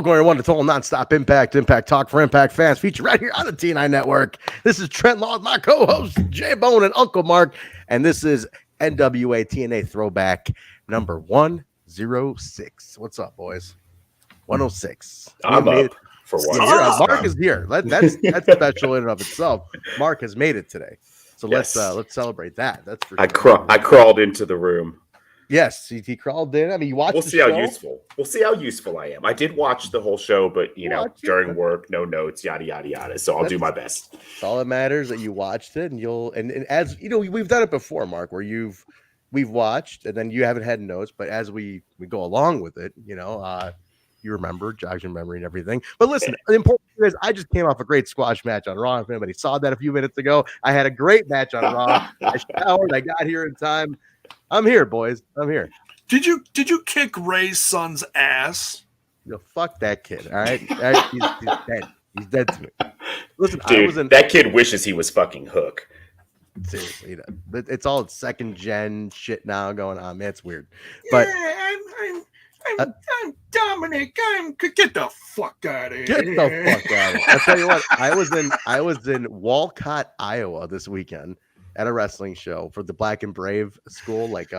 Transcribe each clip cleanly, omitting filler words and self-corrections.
Welcome everyone to Total Nonstop Impact Talk for Impact fans, featured right here on the TNI Network. This is Trent Law, my co-host J Bone and Uncle Mark, and this is NWA TNA Throwback number 106. What's up, boys? 106. I'm up for one. Yeah, Mark is here. That's special in and of itself. Mark has made it today, so let's celebrate that. That's for sure. I crawled into the room. Yes, he crawled in. I mean, you watched. We'll see how useful. We'll see how useful I am. I did watch the whole show, but during work, no notes, yada yada yada. So I'll do my best. All that matters that you watched it, and and as you know, we've done it before, Mark, where we've watched, and then you haven't had notes, but as we go along with it, you remember, jogs your memory and everything. But listen, the important thing is I just came off a great squash match on Raw. If anybody saw that a few minutes ago, I had a great match on Raw. I showered. I got here in time. I'm here, boys. I'm here. Did you kick Ray's son's ass? Fuck that kid. All right, he's dead. He's dead to me. Listen, dude, that kid wishes he was fucking Hook. Seriously, it's all second gen shit now going on. Man, it's weird. But I'm Dominic. Get the fuck out of here. Get the fuck out of here. I'll tell you what. I was in Walcott, Iowa this weekend at a wrestling show for the Black and Brave school, like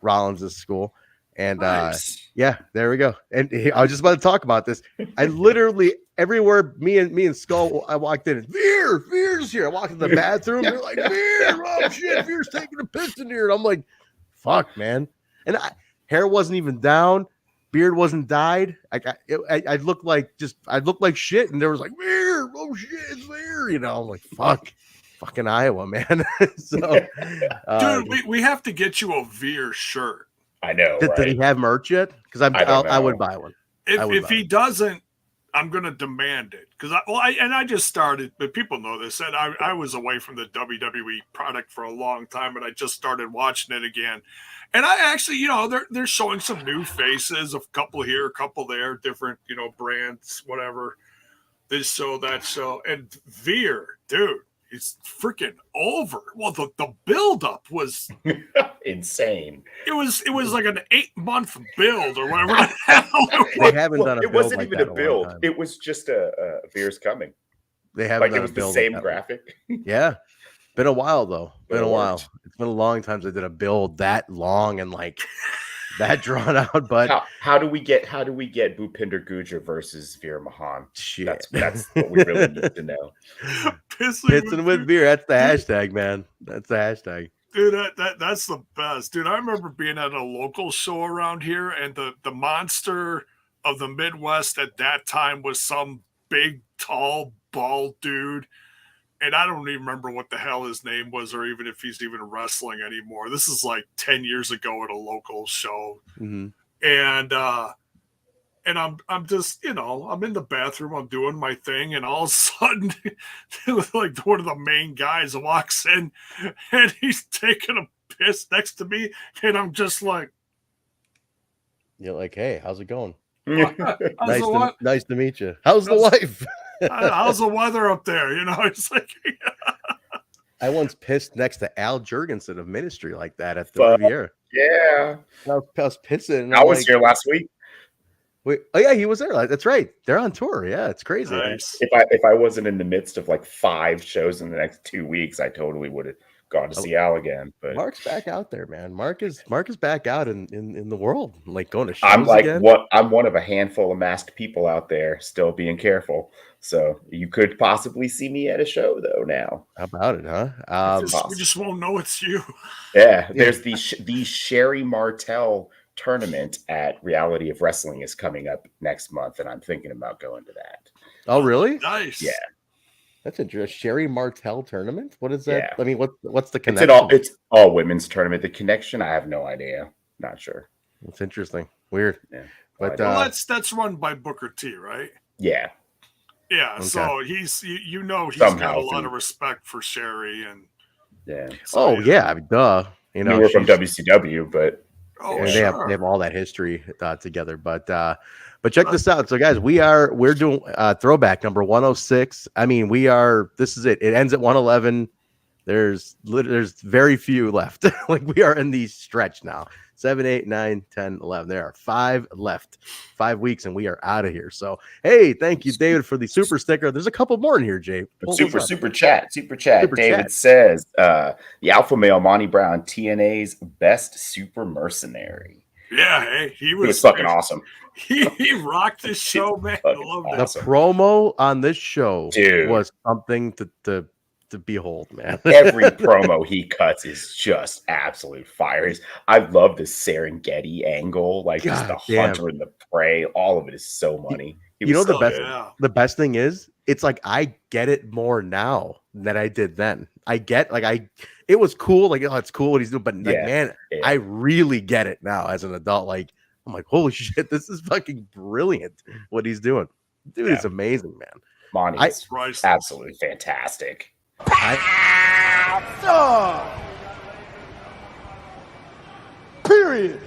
Rollins' school. And nice. There we go. And I was just about to talk about this. I literally everywhere me and Skull, I walked in, Veer's here. I walked in the bathroom, they're like, Veer, oh shit, Veer's taking a piss in here. And I'm like, fuck, man. And hair wasn't even down, beard wasn't dyed. I looked like shit, and there was like, Veer, oh shit, it's Veer. I'm like, fucking Iowa, man. So, dude, we have to get you a Veer shirt. I know. Did he have merch yet? Because I would buy one. If he doesn't, I'm gonna demand it. Because I just started, but people know this. And I was away from the WWE product for a long time, and I just started watching it again. And I actually, they're showing some new faces, a couple here, a couple there, different, brands, whatever. This show, that show, and Veer, dude. It's freaking over. Well, the build-up was insane. It was like an 8-month build or whatever the hell. They haven't done a build. It wasn't like even that a build. It was just a Veer's coming. They haven't done it was a build the same like graphic. Yeah. Been a while though. Been a while. It's been a long time since I did a build that long and like that drawn out. But how do we get Bhupinder Gujar versus Veer Mahan? Shit. That's what we really need to know. Pissing with Veer. That's the hashtag, man. That's the hashtag. Dude, that's the best. Dude, I remember being at a local show around here, and the monster of the Midwest at that time was some big, tall, bald dude. And I don't even remember what the hell his name was, or even if he's even wrestling anymore. This is like 10 years ago at a local show. Mm-hmm. And I'm just, I'm in the bathroom, I'm doing my thing, and all of a sudden, like one of the main guys walks in, and he's taking a piss next to me, and I'm just like, you're like, hey, how's it going? Nice to meet you. How's the wife? How's the weather up there? It's like I once pissed next to Al Jurgensen of Ministry like that at the Riviera. Yeah, I was pissing. I was here last week. Wait, oh yeah, he was there. That's right. They're on tour. Yeah, it's crazy. Nice. If I wasn't in the midst of like 5 shows in the next 2 weeks, I totally would have gone to see Al again. But Mark's back out there, man. Mark is back out in the world, like going to shows. I'm like again. I'm one of a handful of masked people out there, still being careful. So you could possibly see me at a show though now. How about it, huh? We just won't know it's you. Yeah, there's the Sherry Martel tournament at Reality of Wrestling is coming up next month, and I'm thinking about going to that. Oh, really? Nice. Yeah. That's a Sherry Martel tournament. What is that? Yeah. I mean, what's the connection? It's all women's tournament. The connection, I have no idea. Not sure. It's interesting. Weird. Yeah. But that's run by Booker T, right? Yeah. Yeah. Okay. So he's Somehow, got a lot of respect for Sherry, and yeah. So, I mean, duh. We're from WCW, but they have all that history together. But check this out. So guys, we're doing throwback number 106. I mean, this is it. It ends at 111. There's very few left. Like we are in the stretch now. 7, 8, 9, 10, 11. There are 5 left. 5 weeks and we are out of here. So, hey, thank you, David, for the super sticker. There's a couple more in here, Jay. Super chat. David says, the alpha male Monty Brown, TNA's best super mercenary. Yeah, hey, he was fucking awesome. He rocked this show, man. I love that. The promo on this show was something to behold, man. Every promo he cuts is just absolute fire. I love the Serengeti angle, like just the hunter and the prey. All of it is so money. The best thing is, it's like I get it more now than I did then. It was cool, like, oh, it's cool what he's doing, but I really get it now as an adult. Like, I'm like, holy shit, this is fucking brilliant what he's doing. Dude, it's amazing, man. Monty is absolutely fantastic. Period.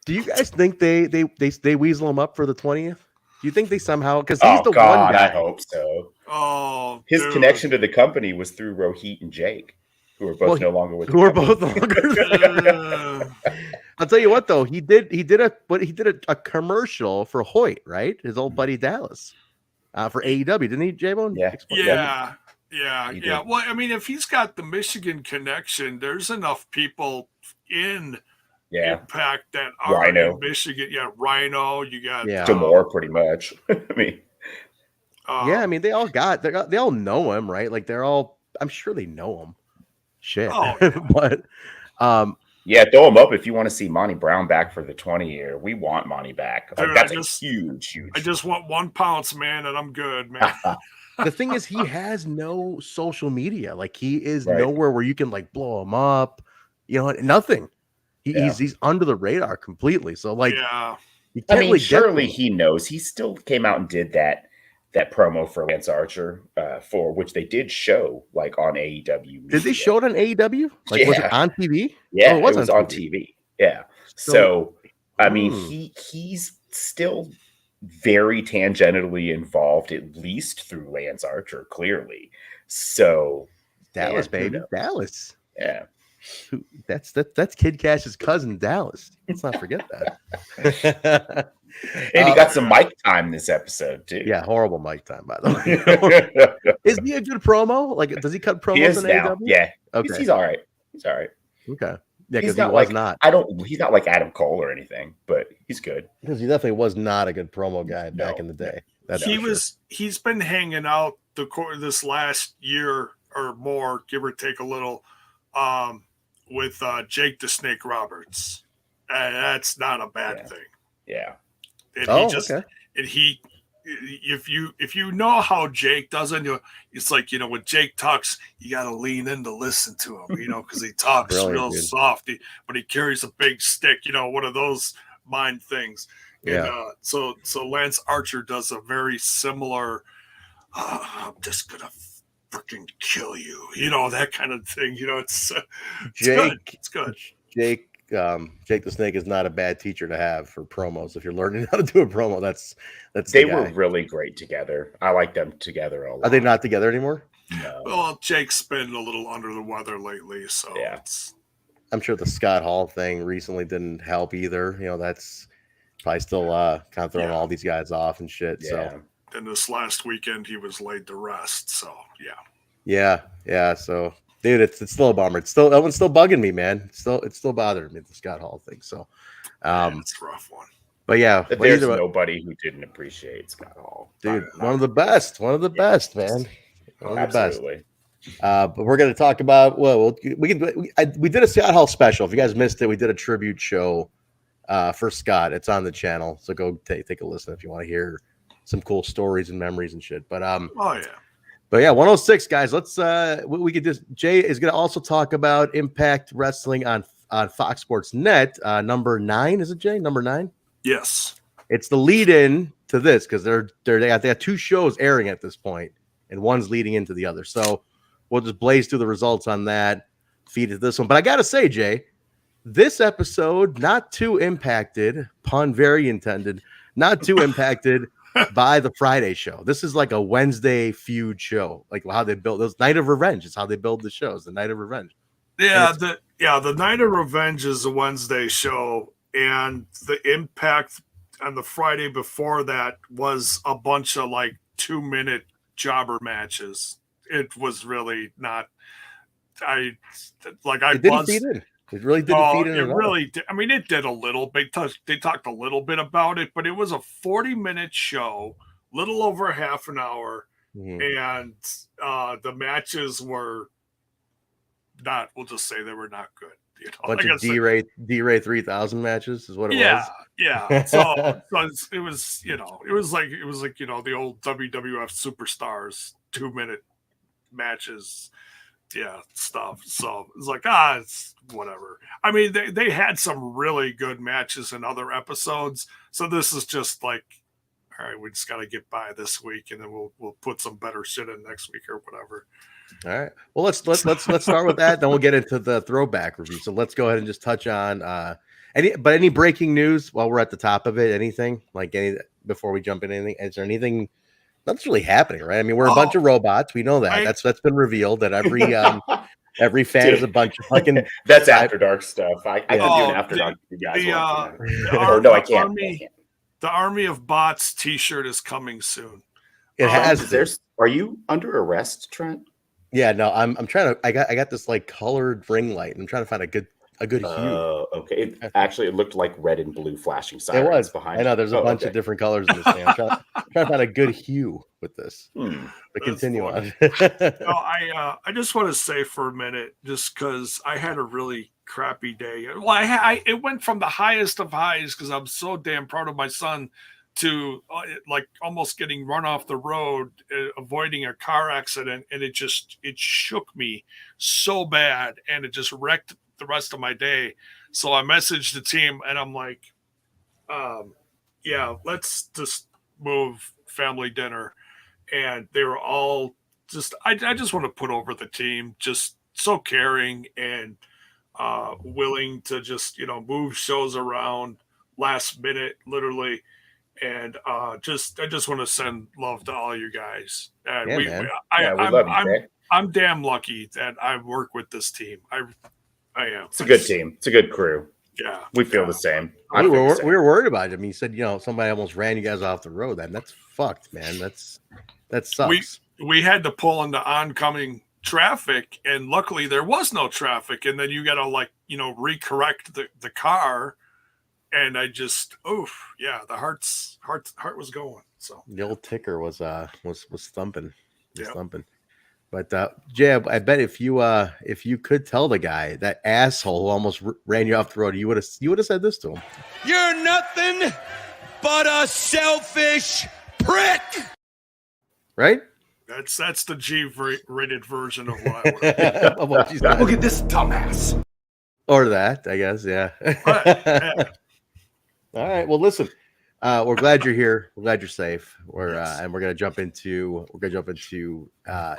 Do you guys think they weasel him up for the 20th? Do you think they somehow, because he's one guy? I hope so. Oh, his connection to the company was through Rohit and Jake, who are both no longer with. I'll tell you what, though, he did a commercial for Hoyt, right? His old buddy Dallas, for AEW, didn't he, J-Bone? Yeah. Well, I mean, if he's got the Michigan connection, there's enough people in Impact that are in Michigan. Yeah, Rhino. You got Demore, pretty much. I mean, they all know him, right? Like I'm sure they know him. Shit, but throw him up if you want to see Monty Brown back for the 20-year. We want Monty back. Like, dude, that's huge. I just want 1 pounce, man, and I'm good, man. The thing is, he has no social media. Like, he is nowhere where you can like blow him up. You know, nothing. He's under the radar completely. So like, surely he knows. He still came out and did that promo for Lance Archer, for which they did show like on AEW media. Did they show it on AEW? Like, was it on TV? Yeah, it was on TV. Yeah. So I mean, he's still very tangentially involved, at least through Lance Archer, clearly. So Dallas, baby, Dallas. Yeah. That's Kid Cash's cousin, Dallas. Let's not forget that. And he got some mic time this episode too. Yeah, horrible mic time, by the way. Is he a good promo? Like, does he cut promos in AEW? Yeah. Okay. He's all right. He's all right. Okay. Yeah, because he was not. He's not like Adam Cole or anything, but he's good. Because he definitely was not a good promo guy back in the day. He's been hanging out this last year or more, give or take a little, with Jake the Snake Roberts. That's not a bad thing. Yeah. And if you know how Jake does it, it's like, when Jake talks, you got to lean in to listen to him, because he talks real soft, but he carries a big stick, one of those mind things. Yeah. And, so Lance Archer does a very similar, I'm just going to freaking kill you, that kind of thing. It's good. It's good. Jake the Snake is not a bad teacher to have for promos. If you're learning how to do a promo, that's they were really great together. I like them together a lot. Are they not together anymore? No. Well, Jake's been a little under the weather lately, so I'm sure the Scott Hall thing recently didn't help either. That's probably still kind of throwing all these guys off and shit. Yeah. So and this last weekend he was laid to rest. So yeah. So dude, it's still a bummer. That one's still bugging me, man. It's still bothering me, the Scott Hall thing. So it's a rough one. But yeah, there's nobody who didn't appreciate Scott Hall. Dude, one of the best, man. One of the best. But we're going to talk about we did a Scott Hall special. If you guys missed it, we did a tribute show for Scott. It's on the channel, so go take a listen if you want to hear some cool stories and memories and shit. But But yeah, 106 guys. Let's we could just Jay is going to also talk about Impact Wrestling on Fox Sports Net. Number 9, is it, Jay? Number 9? Yes. It's the lead in to this because they got 2 shows airing at this point, and one's leading into the other. So we'll just blaze through the results on that, feed it to this one. But I gotta say, Jay, this episode not too impacted, pun very intended, not too impacted by the Friday show. This is like a Wednesday feud show, like how they build those Night of Revenge. Is how they build the shows. The Night of Revenge. Yeah, the Night of Revenge is a Wednesday show, and the Impact on the Friday before that was a bunch of like 2-minute jobber matches. It was really not. It didn't feed in. It really didn't feed in. It really did. I mean, it did a little bit. They talked a little bit about it, but it was a 40-minute show, little over half an hour, and the matches were not. We'll just say they were not good. You know, bunch of D-Ray 3000 matches is what it was. Yeah. So it was, you know, it was like you know, the old WWF superstars 2-minute matches. Yeah, stuff. So it's like, it's whatever. I mean, they had some really good matches in other episodes. So this is just like, all right, we just got to get by this week, and then we'll put some better shit in next week or whatever. All right. Well, let's start with that. Then we'll get into the throwback review. So let's go ahead and just touch on any breaking news while we're at the top of it. Anything before we jump into anything? Is there anything? That's really happening, right? I mean, we're a bunch of robots. We know that. That's been revealed. That every fan is a bunch of fucking. That's After Dark stuff. I can do an After Dark. You guys want to? No, I can't. The Army of Bots T-shirt is coming soon. It has. Are you under arrest, Trent? Yeah, no. I'm trying to. I got this like colored ring light. I'm trying to find a good hue. Okay. It looked like red and blue flashing sirens. It was behind. I know there's a bunch of different colors in this thing. I'm trying to find a good hue with this. But continue on. No, I just want to say for a minute, just because I had a really crappy day. Well, it went from the highest of highs because I'm so damn proud of my son to like almost getting run off the road, avoiding a car accident, and it shook me so bad, and it just wrecked the rest of my day. So I messaged the team and I'm like, let's just move family dinner. And they were all just, I just want to put over the team, just so caring and willing to just, you know, move shows around last minute, literally. And I just want to send love to all you guys. And we love you, I'm damn lucky that I work with this team. I am. It's a good team. It's a good crew. Yeah. We feel the same. We were worried about him. He said, you know, somebody almost ran you guys off the road. That's fucked, man. That sucks. We had to pull into oncoming traffic, and luckily there was no traffic. And then you got to recorrect the car. And I just, the heart was going. So the old ticker was thumping. Thumping. But Jay, I bet if you could tell the guy, that asshole who almost ran you off the road, you would have said this to him. You're nothing but a selfish prick. Right? That's the G-rated version of what I would. Look at this dumbass. Or that, I guess, yeah. All right. Well, listen. We're glad you're here. We're glad you're safe. And we're gonna jump into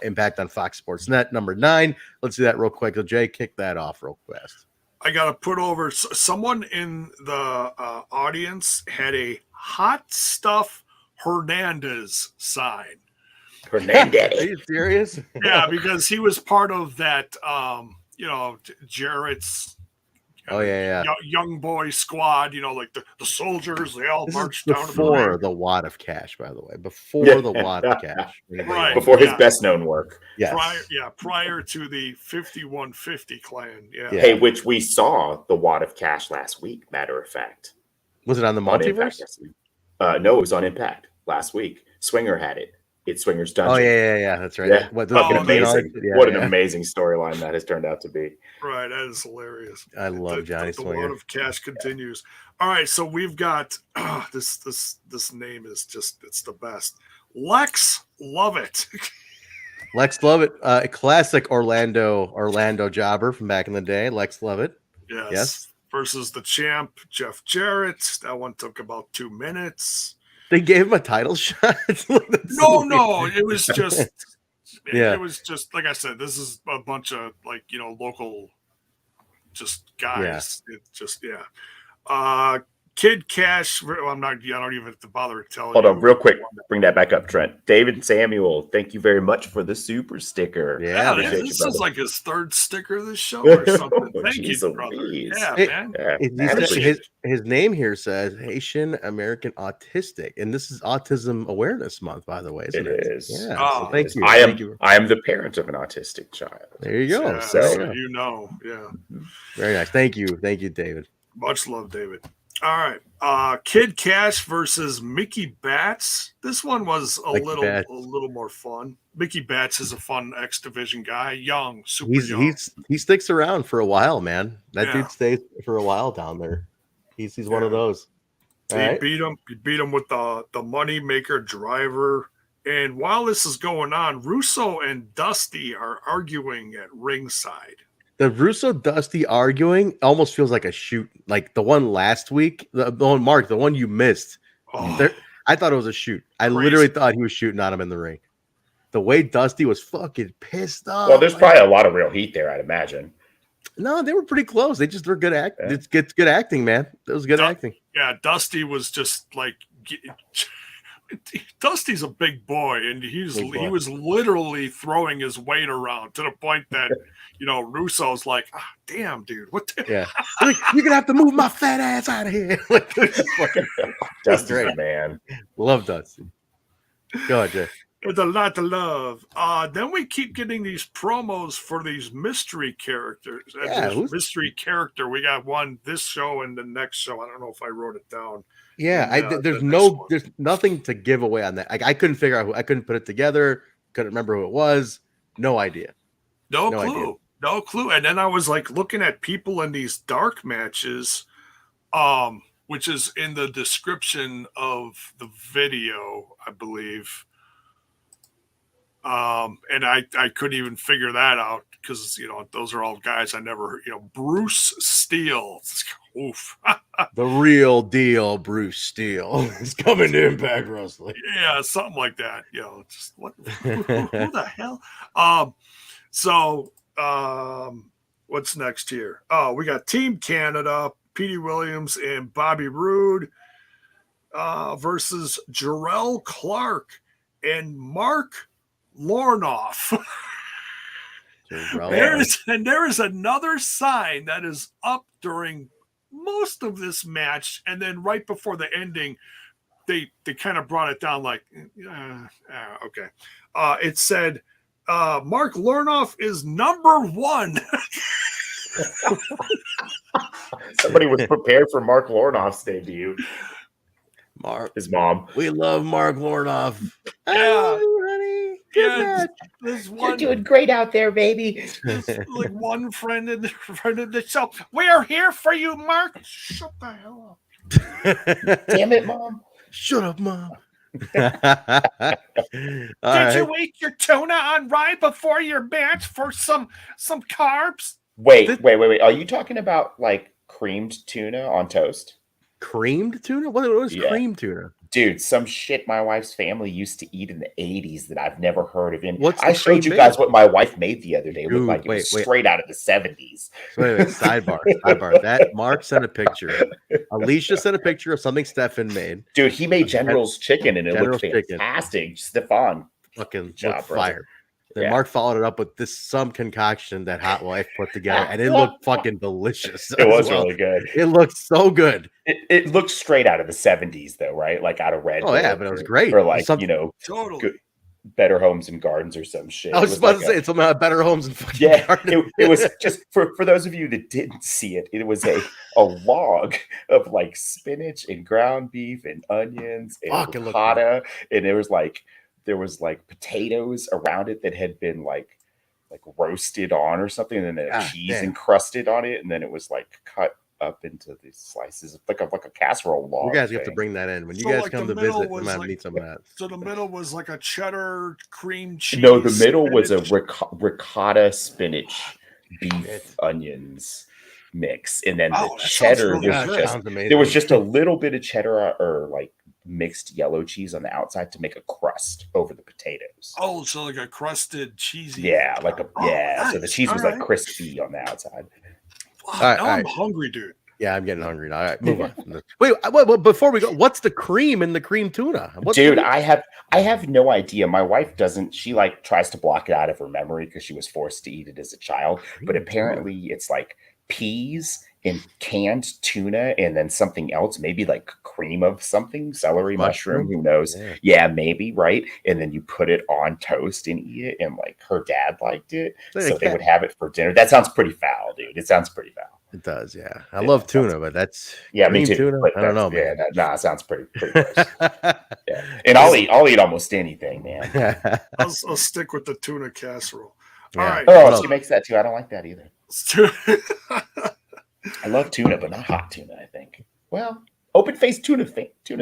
Impact on Fox Sports Net number 9. Let's do that real quick. So Jay, kick that off real fast. I gotta put over someone in the audience had a Hot Stuff Hernandez sign. Hernandez. Are you serious? Yeah, because he was part of that. Jarrett's. Young boy squad, like the soldiers, they all marched down before the wad of cash, by the way. Before the wad of cash. Right. Before his best known work. Yes. Prior to the 5150 clan. Yeah. Hey, which we saw the wad of cash last week, matter of fact. Was it on the multiverse? No, it was on Impact last week. Swinger had it. It's Swinger's Dungeon. Oh, yeah. That's right. Yeah. What an amazing storyline that has turned out to be. Right. That is hilarious. I love Johnny Swinger. The wad of cash continues. All right. So we've got this name is just, it's the best. Lex Lovett. Lex Lovett, a classic Orlando jobber from back in the day. Lex Lovett. Yes. Versus the champ, Jeff Jarrett. That one took about 2 minutes. They gave him a title shot. No, it was just, it was just like I said. This is a bunch of local, just guys. Yeah. It just Kid Kash. Well, I don't even have to bother telling. Hold on, real quick. Bring that back up, Trent. David Samuel, thank you very much for the super sticker. Yeah, this is like his third sticker of this show or something. Thank you, brother. Yeah, man. His name here says Haitian American Autistic, and this is Autism Awareness Month, by the way. Isn't it? It is. Yeah. Oh, so thank you. I am the parent of an autistic child. There you go. Yeah, so you know, yeah. Very nice. Thank you, David. Much love, David. All right, Kid Kash versus Mickey Batts. This one was a little more fun. Mickey Batts is a fun X Division guy, young, super young. He sticks around for a while, man. That dude stays for a while down there. He's one of those. He beat him with the money maker driver. And while this is going on, Russo and Dusty are arguing at ringside. The Russo Dusty arguing almost feels like a shoot, like the one last week, the one Mark, the one you missed. I thought it was a shoot. I literally thought he was shooting on him in the ring. The way Dusty was fucking pissed off. Well, there's probably a lot of real heat there, I'd imagine. No, they were pretty close. They just were good acting. It's good acting, man. It was good acting. Yeah, Dusty was just like. Dusty's a big boy, and he was literally throwing his weight around to the point that Russo's like, damn, dude, what? Yeah, you're gonna have to move my fat ass out of here. Dusty's great, man. Love Dusty. Go ahead, Jay. There's a lot to love. Then we keep getting these promos for these mystery characters. Mystery character. We got one this show and the next show. I don't know if I wrote it down. Yeah, there's nothing to give away on that. I couldn't figure out I couldn't put it together. Couldn't remember who it was. No idea. No clue. And then I was like looking at people in these dark matches, which is in the description of the video, I believe. And I couldn't even figure that out because those are all guys I never heard. Bruce Steele. Oof. The real deal, Bruce Steele is coming to Impact Wrestling. Yeah, something like that. Just what? Who the hell? What's next here? Oh, we got Team Canada, Petey Williams and Bobby Roode versus Jerrelle Clark and Mark Lornoff. There is another sign that is up during most of this match, and then right before the ending, they kind of brought it down like, okay. It said, Mark Lornoff is number 1. Somebody was prepared for Mark Lornoff's debut. His mom. We love Mark Lornoff. Yeah. Oh, honey. You're doing great out there, baby. Like one friend in the show. We're here for you, Mark. Shut the hell up. Damn it, Mom. Shut up, Mom. Did you eat your tuna on rye before your match for some carbs? Wait. Are you talking about like creamed tuna on toast? Creamed tuna? What was creamed tuna? Dude, some shit my wife's family used to eat in the 80s that I've never heard of. I showed you guys what my wife made the other day. It looked like it was straight out of the 70s. Wait, sidebar. That Mark sent a picture. Alicia sent a picture of something Stefan made. Dude, he made General's chicken and it looked fantastic. Stefan. Fucking fire. Then Mark followed it up with some concoction that Hot Wife put together, and it looked fucking delicious. It was really good. It looked so good. It looked straight out of the 70s, though, right? Like out of Red. Oh, yeah, but it was great. Or like, totally. Good, Better Homes and Gardens or some shit. I was about to say it's about Better Homes and fucking Gardens. It was just, for those of you that didn't see it, it was a log of like spinach and ground beef and onions and ricotta, and there was like potatoes around it that had been like roasted on or something, and then cheese encrusted on it, and then it was like cut up into these slices like a casserole log. You guys have to bring that in when you guys come to visit. I'm gonna meet some of that. So the middle was like a cheddar cream cheese. No, the middle was a ricotta spinach beef onions mix, and then the cheddar there was just a little bit of cheddar or like mixed yellow cheese on the outside to make a crust over the potatoes. Oh, so like a crusted cheesy. Yeah, like nice. So the cheese was like crispy on the outside. Wow, I'm hungry, dude. Yeah, I'm getting hungry now. All right, move on. Wait, before we go, what's the cream in the cream tuna? Dude, I have no idea. My wife doesn't. She like tries to block it out of her memory because she was forced to eat it as a child. But apparently, it's like peas and canned tuna, and then something else, maybe like cream of something, celery, mushroom, who knows? Yeah, maybe, right? And then you put it on toast and eat it. And like her dad liked it, so they would have it for dinner. That sounds pretty foul, dude. It sounds pretty foul. It does, yeah. I love tuna, but that's me too. Tuna? I don't know, man. It sounds pretty gross. Yeah. And I'll eat almost anything, man. I'll stick with the tuna casserole. All right. Oh, she makes that too. I don't like that either. I love tuna, but not hot tuna, I think. Well, open-faced tuna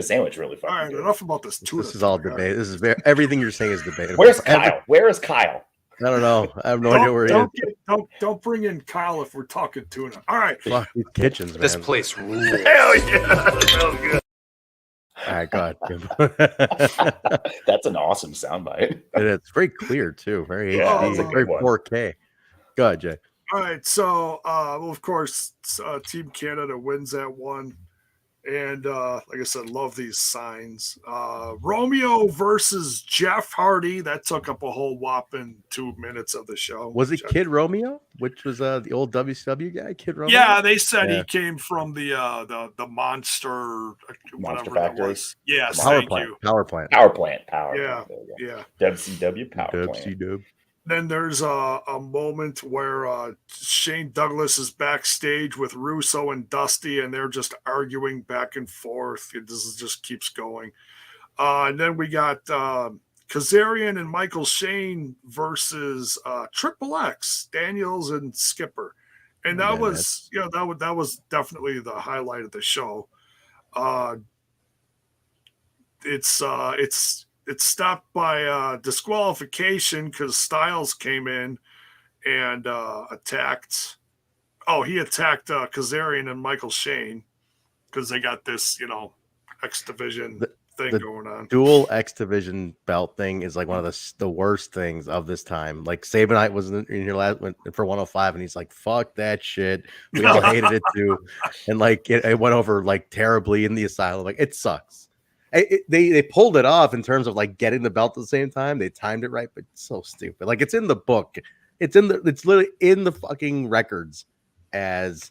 sandwich really fun. All right, enough about this tuna. This is all debate. This is everything you're saying is debatable. Where's Kyle? Where is Kyle? I don't know. I have no idea where he is. Don't bring in Kyle if we're talking tuna. All right. Fuck these kitchens, man. This place rules. Hell yeah. That sounds good. All right, go ahead. That's an awesome soundbite. And it's very clear, too. Very HD. It's very 4K. Go ahead, Jay. All right, so of course, Team Canada wins that one, and like I said, love these signs. Romeo versus Jeff Hardy, that took up a whole whopping 2 minutes of the show. Was it Kid Romeo, which was the old WCW guy, Kid Romeo? Yeah, they said he came from the monster factory. Yes, Power plant. Yeah. WCW Power Plant. Then there's a moment where Shane Douglas is backstage with Russo and Dusty, and they're just arguing back and forth. This just keeps going. And then we got Kazarian and Michael Shane versus Triple X, Daniels and Skipper, and that was definitely the highlight of the show. It's stopped by disqualification because Styles came in and attacked. Oh, he attacked Kazarian and Michael Shane because they got this, X Division thing going on. Dual X Division belt thing is like one of the worst things of this time. Like Saban was in here last for 105, and he's like, "Fuck that shit." We all hated it too, and like it went over like terribly in the Asylum. Like it sucks. They pulled it off in terms of like getting the belt at the same time. They timed it right, but it's so stupid. Like it's in the book. It's literally in the fucking records as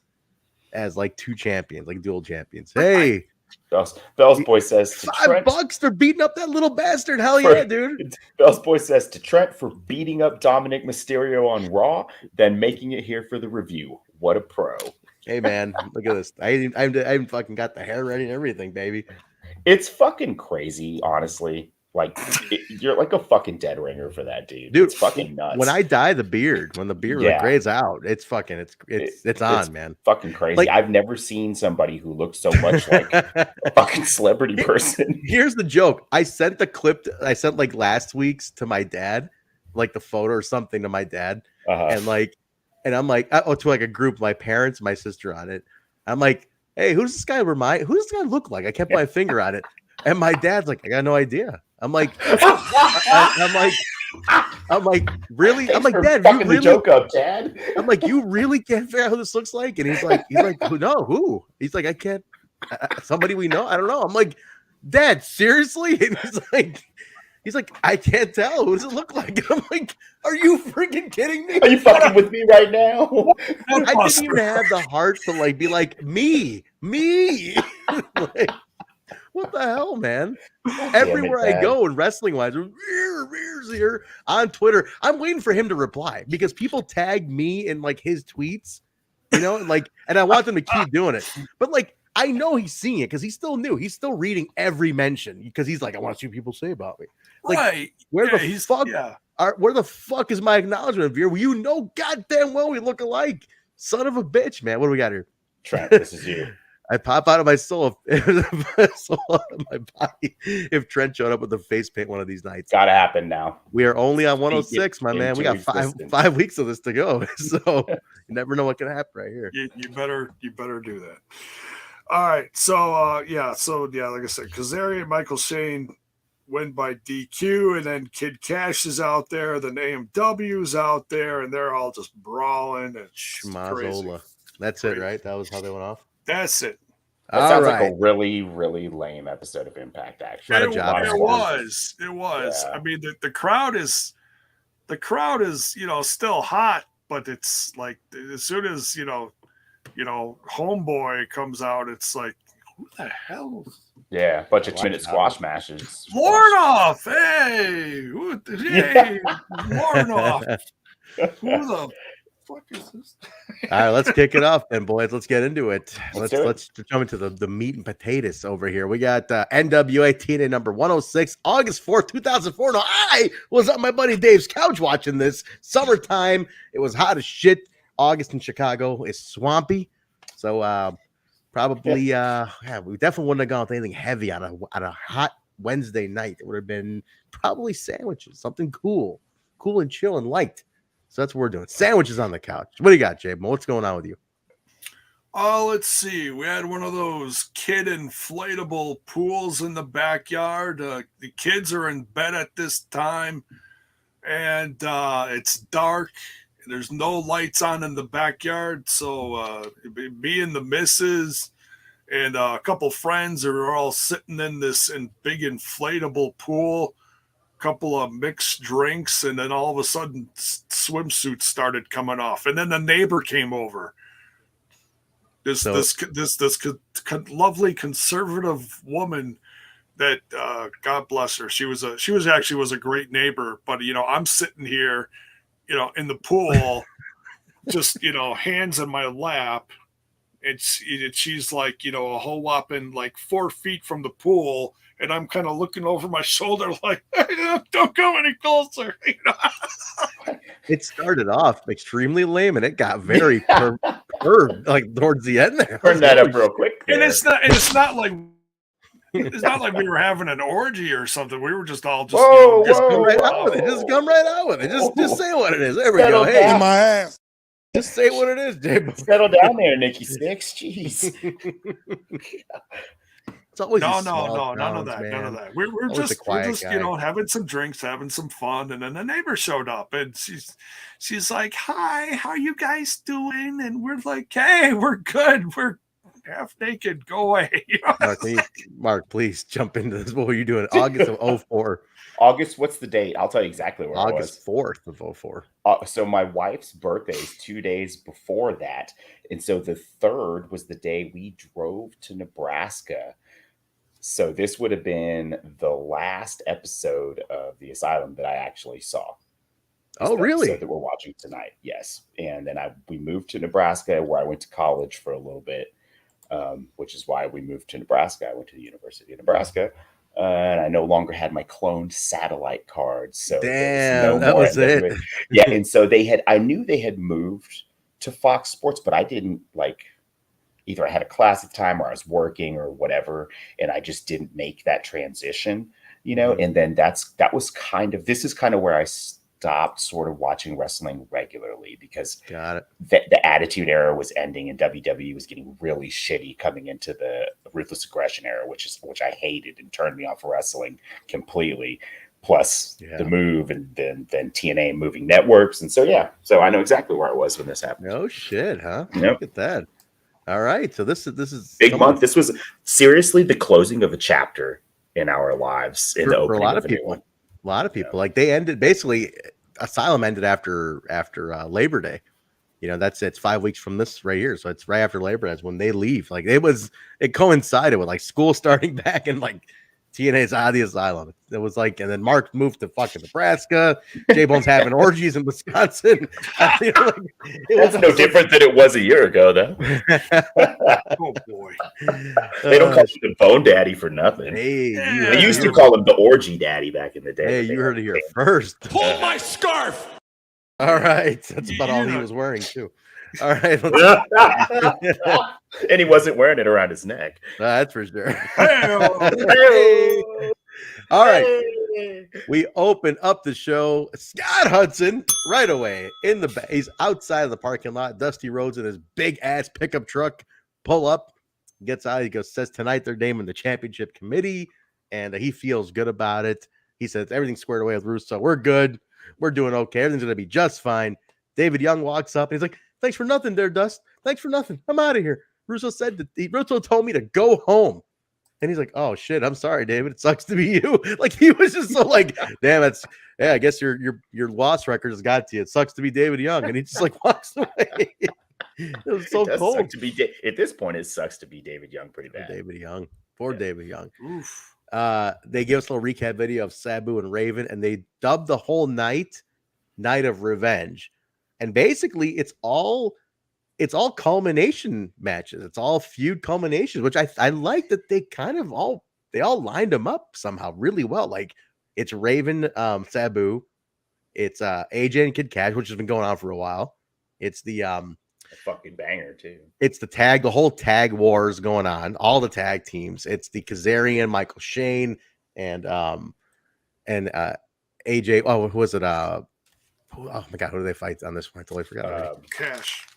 like two champions, like dual champions. Hey, Bell's boy says to Trent, $5 for beating up that little bastard. Hell yeah, dude. Bell's boy says to Trent for beating up Dominic Mysterio on Raw, then making it here for the review. What a pro. Hey man, look at this. I even fucking got the hair ready and everything, baby. It's fucking crazy, honestly. Like you're like a fucking dead ringer for that dude. It's fucking nuts. When I dye the beard, when the beard like grays out, it's fucking it's on, man. Fucking crazy. Like, I've never seen somebody who looks so much like a fucking celebrity person. Here's the joke. I sent the clip. I sent like last week's to my dad, like the photo or something to my dad, and I'm like, to like a group, my parents, my sister on it. I'm like, hey, who's this guy look like? I kept my finger on it. And my dad's like, I got no idea. I'm like, I'm like, really? I'm like, Dad, you really? Joke up, Dad. I'm like, you really can't figure out who this looks like? And he's like, no, who? He's like, I can't. Somebody we know? I don't know. I'm like, Dad, seriously? And he's like, I can't tell. Who does it look like? And I'm like, are you freaking kidding me? Are you fucking with me right now? I didn't even have the heart to like be like, me. Like, what the hell, man? Everywhere I go in wrestling wise, Veer's here on Twitter. I'm waiting for him to reply because people tag me in like his tweets, and I want them to keep doing it. But like, I know he's seeing it because he's still new. He's still reading every mention because he's like, I want to see what people say about me. Like, right. Where the fuck is my acknowledgement, Veer? Well, you know goddamn well we look alike. Son of a bitch, man. What do we got here? Trent, this is you. I pop out of my soul, soul out of my body if Trent showed up with the face paint one of these nights. Gotta happen now. We are only on 106, my man. We got five weeks of this to go, so you never know what can happen right here. You better do that. All right, so like I said, Kazarian and Michael Shane win by DQ, and then Kid Kash is out there, then AMW's out there, and they're all just brawling and Schmazola. That's crazy. It, right? That was how they went off. That's it. That sounds like a really, really lame episode of Impact. Actually, it was. Yeah. I mean, the crowd is still hot, but it's like as soon as Homeboy comes out, it's like, who the hell? Yeah, bunch of 2-minute squash matches. Lornoff, hey, Lornoff. Who the fuck is this? All right, let's kick it off then, boys. Let's get into it. Let's jump into the meat and potatoes over here. We got NWA TNA number 106, August 4th, 2004. Now, I was on my buddy Dave's couch watching this. Summertime. It was hot as shit. August in Chicago is swampy. So probably we definitely wouldn't have gone with anything heavy on a hot Wednesday night. It would have been probably sandwiches, something cool and chill and light. So that's what we're doing. Sandwiches on the couch. What do you got, Jay? What's going on with you? Oh, let's see. We had one of those kid inflatable pools in the backyard. The kids are in bed at this time, and it's dark. There's no lights on in the backyard. So me and the missus and a couple friends are all sitting in this big inflatable pool. Couple of mixed drinks, and then all of a sudden swimsuits started coming off, and then the neighbor came over. This lovely conservative woman that God bless her. She was a great neighbor, but I'm sitting here, in the pool, just hands in my lap, and she's like a whole whopping like 4 feet from the pool. And I'm kind of looking over my shoulder like, don't go any closer. It started off extremely lame, and it got very curved like towards the end there. Turn that up real quick. And it's not like we were having an orgy or something. We were just all just come right out with it. Just come right out with it. Just say what it is. There we go. Hey, in my ass. Just say what it is, Jay. Settle down there, Nikki Six. Jeez. It's always none of that. None of that. We're just having some drinks, having some fun, and then the neighbor showed up, and she's like, "Hi, how you guys doing?" And we're like, "Hey, we're good. We're half naked. Go away." Mark, please jump into this. What were you doing? August of 2004. August, what's the date? I'll tell you exactly where August 4th of 2004. So my wife's birthday is 2 days before that, and so the 3rd was the day we drove to Nebraska. So this would have been the last episode of the Asylum that I actually saw. Oh, really? That we're watching tonight, yes. And then we moved to Nebraska, where I went to college for a little bit, which is why we moved to Nebraska. I went to the University of Nebraska, and I no longer had my cloned satellite card. So damn, that was it. Yeah, and so I knew they had moved to Fox Sports, but I didn't either I had a class at the time or I was working or whatever, and I just didn't make that transition, and then this is kind of where I stopped sort of watching wrestling regularly, because the Attitude Era was ending and WWE was getting really shitty coming into the Ruthless Aggression Era, which I hated and turned me off wrestling completely. Plus the move, and then TNA moving networks. And so I know exactly where I was when this happened. No shit, huh? Yep. Look at that. All right, so this is big month. This was seriously the closing of a chapter in our lives. In the opening for a lot of people, like they ended basically. Asylum ended after Labor Day. It's 5 weeks from this right here, so it's right after Labor Day. That's when they leave. Like it coincided with like school starting back and like TNA's out of the Asylum. It was like, and then Mark moved to fucking Nebraska. J-Bone's having orgies in Wisconsin. That's no different than it was a year ago, though. Oh boy, they don't call him the Bone Daddy for nothing. Hey, they used to call him the Orgy Daddy back in the day. Hey, you heard it here first. Pull my scarf. All right, that's about all he was wearing too. All right, and he wasn't wearing it around his neck. That's for sure. Hey. All right, we open up the show. Scott Hudson right away in the back. He's outside of the parking lot. Dusty Rhodes in his big ass pickup truck pull up, gets out. He says tonight they're naming the championship committee, and he feels good about it. He says everything's squared away with Russo. We're good. We're doing okay. Everything's gonna be just fine. David Young walks up and he's like, "Thanks for nothing there, Dust. Thanks for nothing. I'm out of here." Russo said Russo told me to go home. And he's like, oh shit, I'm sorry, David. It sucks to be you. Like he was just so like, damn, I guess your loss record has got to you. It sucks to be David Young. And he just like walks away. It was so cold. At this point, it sucks to be David Young pretty bad. David Young. Poor David Young. Oof. They gave us a little recap video of Sabu and Raven, and they dubbed the whole night of Revenge. And basically it's all culmination matches. It's all feud culminations, which I like that they kind of all lined them up somehow really well. Like it's Raven, Sabu, it's AJ and Kid Kash, which has been going on for a while. It's the a fucking banger too. It's the whole tag wars going on, all the tag teams. It's the Kazarian, Michael Shane, and AJ. Oh, who was it? Oh my god, who do they fight on this one? I totally forgot. Kash.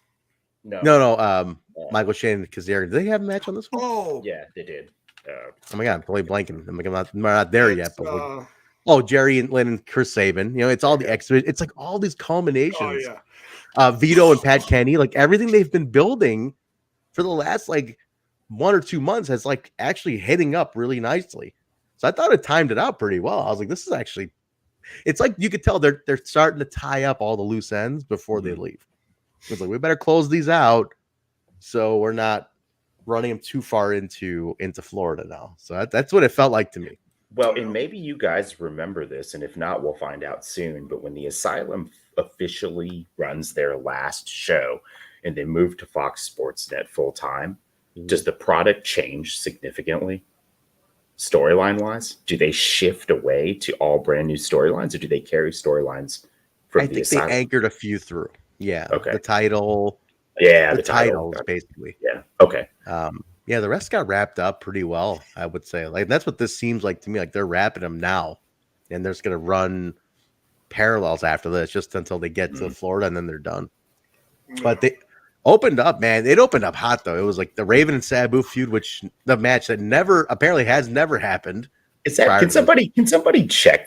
No. Michael Shane and Kazarian. Did they have a match on this one? Oh, yeah, they did. Oh my god, I'm totally blanking. I'm not there yet. But Jerry and Lynn and Chris Saban. You know, it's all the exhibit. It's like all these culminations. Oh yeah. Vito and Pat Kenny, like everything they've been building for the last like 1 or 2 months has like actually hitting up really nicely. So I thought it timed it out pretty well. I was like, this is actually. It's like you could tell they're starting to tie up all the loose ends before they leave. It's like we better close these out so we're not running them too far into Florida now. So that's what it felt like to me. Well, and maybe you guys remember this, and if not, we'll find out soon. But when the Asylum officially runs their last show and they move to Fox Sports Net full time, does the product change significantly? Storyline wise, do they shift away to all brand new storylines, or do they carry storylines from the Asylum? They anchored a few through. Yeah. Okay. The title. Yeah. The titles, basically. Yeah. Okay. Yeah, the rest got wrapped up pretty well, I would say. Like that's what this seems like to me. Like they're wrapping them now, and they're just gonna run parallels after this, just until they get to Florida, and then they're done. But they opened up, man. It opened up hot though. It was like the Raven and Sabu feud, which the match that has never happened. Is that can somebody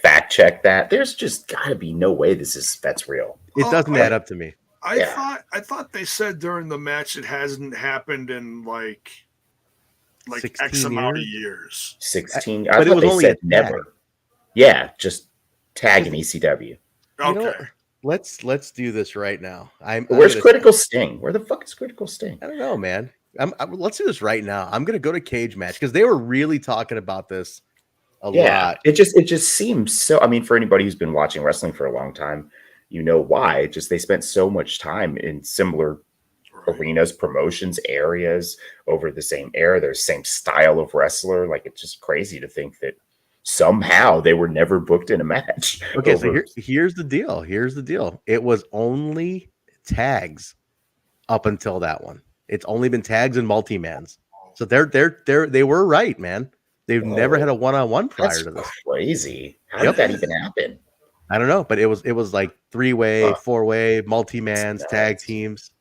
fact check that? There's just gotta be no way that's real. It doesn't add up to me. I thought they said during the match it hasn't happened in like X amount of years. 16. I thought they said never. Yeah, just tag in ECW. Okay. You know, let's do this right now. Where's Critical Sting? Where the fuck is Critical Sting? I don't know, man. Let's do this right now. I'm gonna go to Cage Match because they were really talking about this a lot. It just seems so. I mean, for anybody who's been watching wrestling for a long time, you know why. Just they spent so much time in similar arenas, promotions, areas over the same era. There's same style of wrestler. Like it's just crazy to think that somehow they were never booked in a match. Okay, so here's the deal. It was only tags up until that one. It's only been tags and multi-mans. So they were right, man. They've never had a one-on-one prior to this. Crazy. How did that even happen? I don't know, but it was like 3-way, 4-way, multi-mans, tag teams.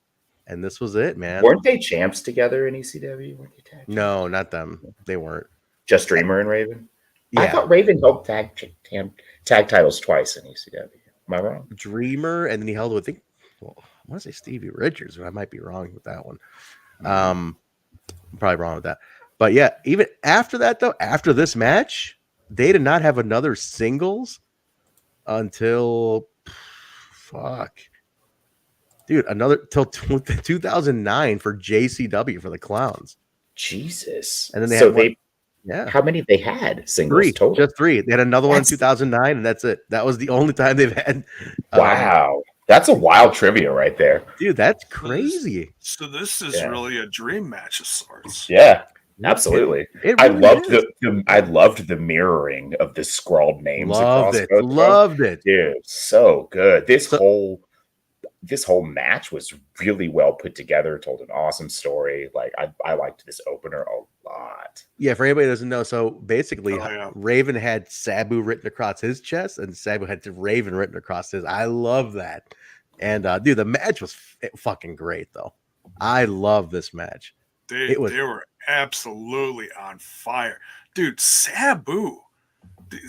And this was it, man. Weren't they champs together in ECW? Weren't they tag? No, not them. They weren't. Just Dreamer and Raven? Yeah. I thought Raven held tag titles twice in ECW. Am I wrong? Dreamer, and then he held with, I want to say Stevie Richards, but I might be wrong with that one. I'm probably wrong with that. But yeah, even after that, though, after this match, they did not have another singles until till 2009 for JCW for the Clowns. Jesus. And then they had how many they had singles 3 total? Just 3. They had another one in 2009, and that's it. That was the only time they've had. Wow. That's a wild trivia right there. Dude, that's crazy. So this is really a dream match of sorts. Yeah. Absolutely. It I really loved the mirroring of the scrawled names. Loved it. Dude, so good. This whole match was really well put together, told an awesome story. Like I liked this opener a lot. Yeah, for anybody who doesn't know, so basically Raven had Sabu written across his chest and Sabu had Raven written across his. I love that. And dude, the match was fucking great though. I love this match. They were absolutely on fire. Dude, Sabu,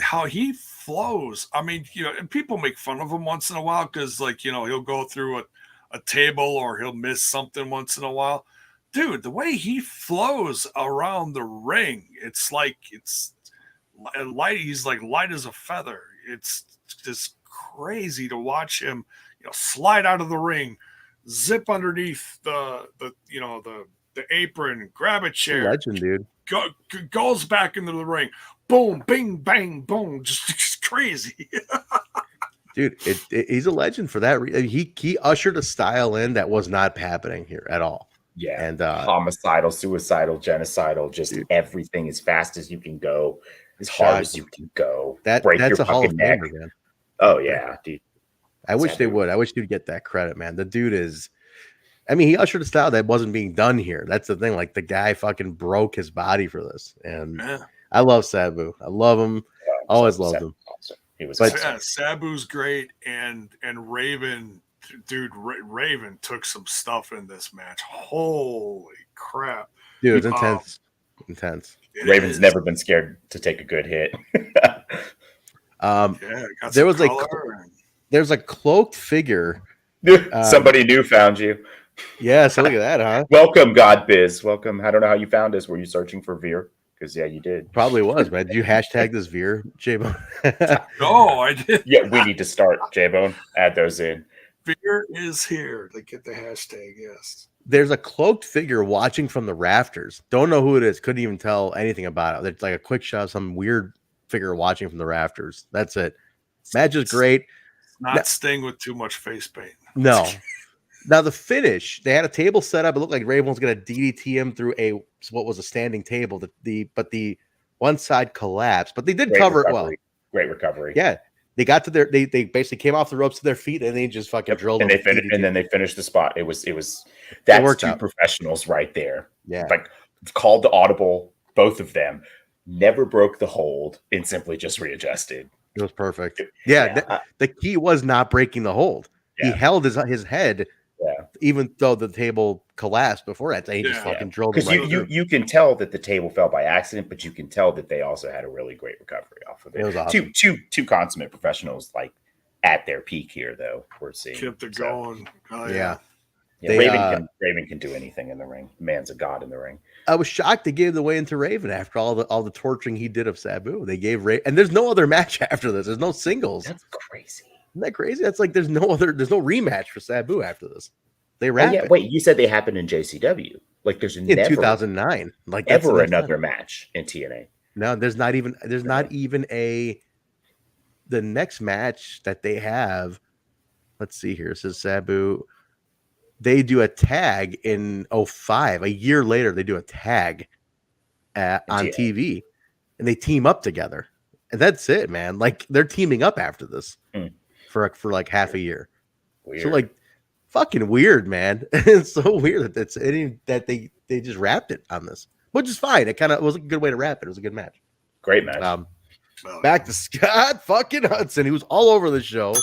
how he flows. I mean, and people make fun of him once in a while because, like, he'll go through a table or he'll miss something once in a while. dude, the way he flows around the ring, it's like it's light. He's like light as a feather. It's just crazy to watch him, slide out of the ring, zip underneath the apron, grab a chair, legend, dude. Goes back into the ring, boom, bing, bang, boom, just crazy. Dude, he's a legend for that. He ushered a style in that was not happening here at all. Yeah, and homicidal, suicidal, genocidal, just everything as fast as you can go, as hard as you can go. That's a Hall of Famer, man. Oh yeah, dude. I wish they would. I wish you'd get that credit, man. The dude is. I mean, he ushered a style that wasn't being done here. That's the thing. Like the guy fucking broke his body for this, and I love Sabu. I love him. Always loved him. Awesome. He was. Sabu's great, and Raven, dude. Raven took some stuff in this match. Holy crap, dude! It's intense. Intense. Raven's never been scared to take a good hit. There's a cloaked figure. Somebody new found you. Yeah, so look at that, huh? Welcome, God Biz. Welcome. I don't know how you found us. Were you searching for Veer? Because you did. Probably was, man. Did you hashtag this Veer, J-Bone? No, I did. Yeah, we need to start, J-Bone. Add those in. Veer is here. They get the hashtag, yes. There's a cloaked figure watching from the rafters. Don't know who it is. Couldn't even tell anything about it. It's like a quick shot of some weird figure watching from the rafters. That's it. Match is great. Not Sting with too much face paint. No. Now the finish, they had a table set up. It looked like Raven was going to DDT him through what was a standing table. But the one side collapsed. But they did cover it well. Great recovery. Yeah, they got to they basically came off the ropes to their feet and they just fucking drilled. And then they finished the spot. It was that's two professionals right there. Yeah, like called the audible. Both of them never broke the hold and simply just readjusted. It was perfect. Yeah, the key was not breaking the hold. Yeah. He held his head. Yeah. Even though the table collapsed before that, he just fucking drilled it. Because you can tell that the table fell by accident, but you can tell that they also had a really great recovery off of it. It was awesome. Two consummate professionals, like at their peak here, though. We're seeing kept it going. Yeah. Raven can do anything in the ring. Man's a god in the ring. I was shocked they gave the way into Raven after all the torturing he did of Sabu. They gave Raven, and there's no other match after this. There's no singles. That's crazy. Isn't that crazy? That's like there's no rematch for Sabu after this. They wrap it. Wait, you said they happened in JCW. Like there's in 2009. Like ever another match in TNA. No, there's not even the next match that they have. Let's see here. It says Sabu. They do a tag in 2005. A year later, they do a tag on TV, and they team up together. And that's it, man. Like they're teaming up after this for like half a year. Weird. So like fucking weird, man. It's so weird that they just wrapped it on this, which is fine. It kind of was a good way to wrap it. It was a good match. Great match. Back to Scott fucking Hudson. He was all over the show.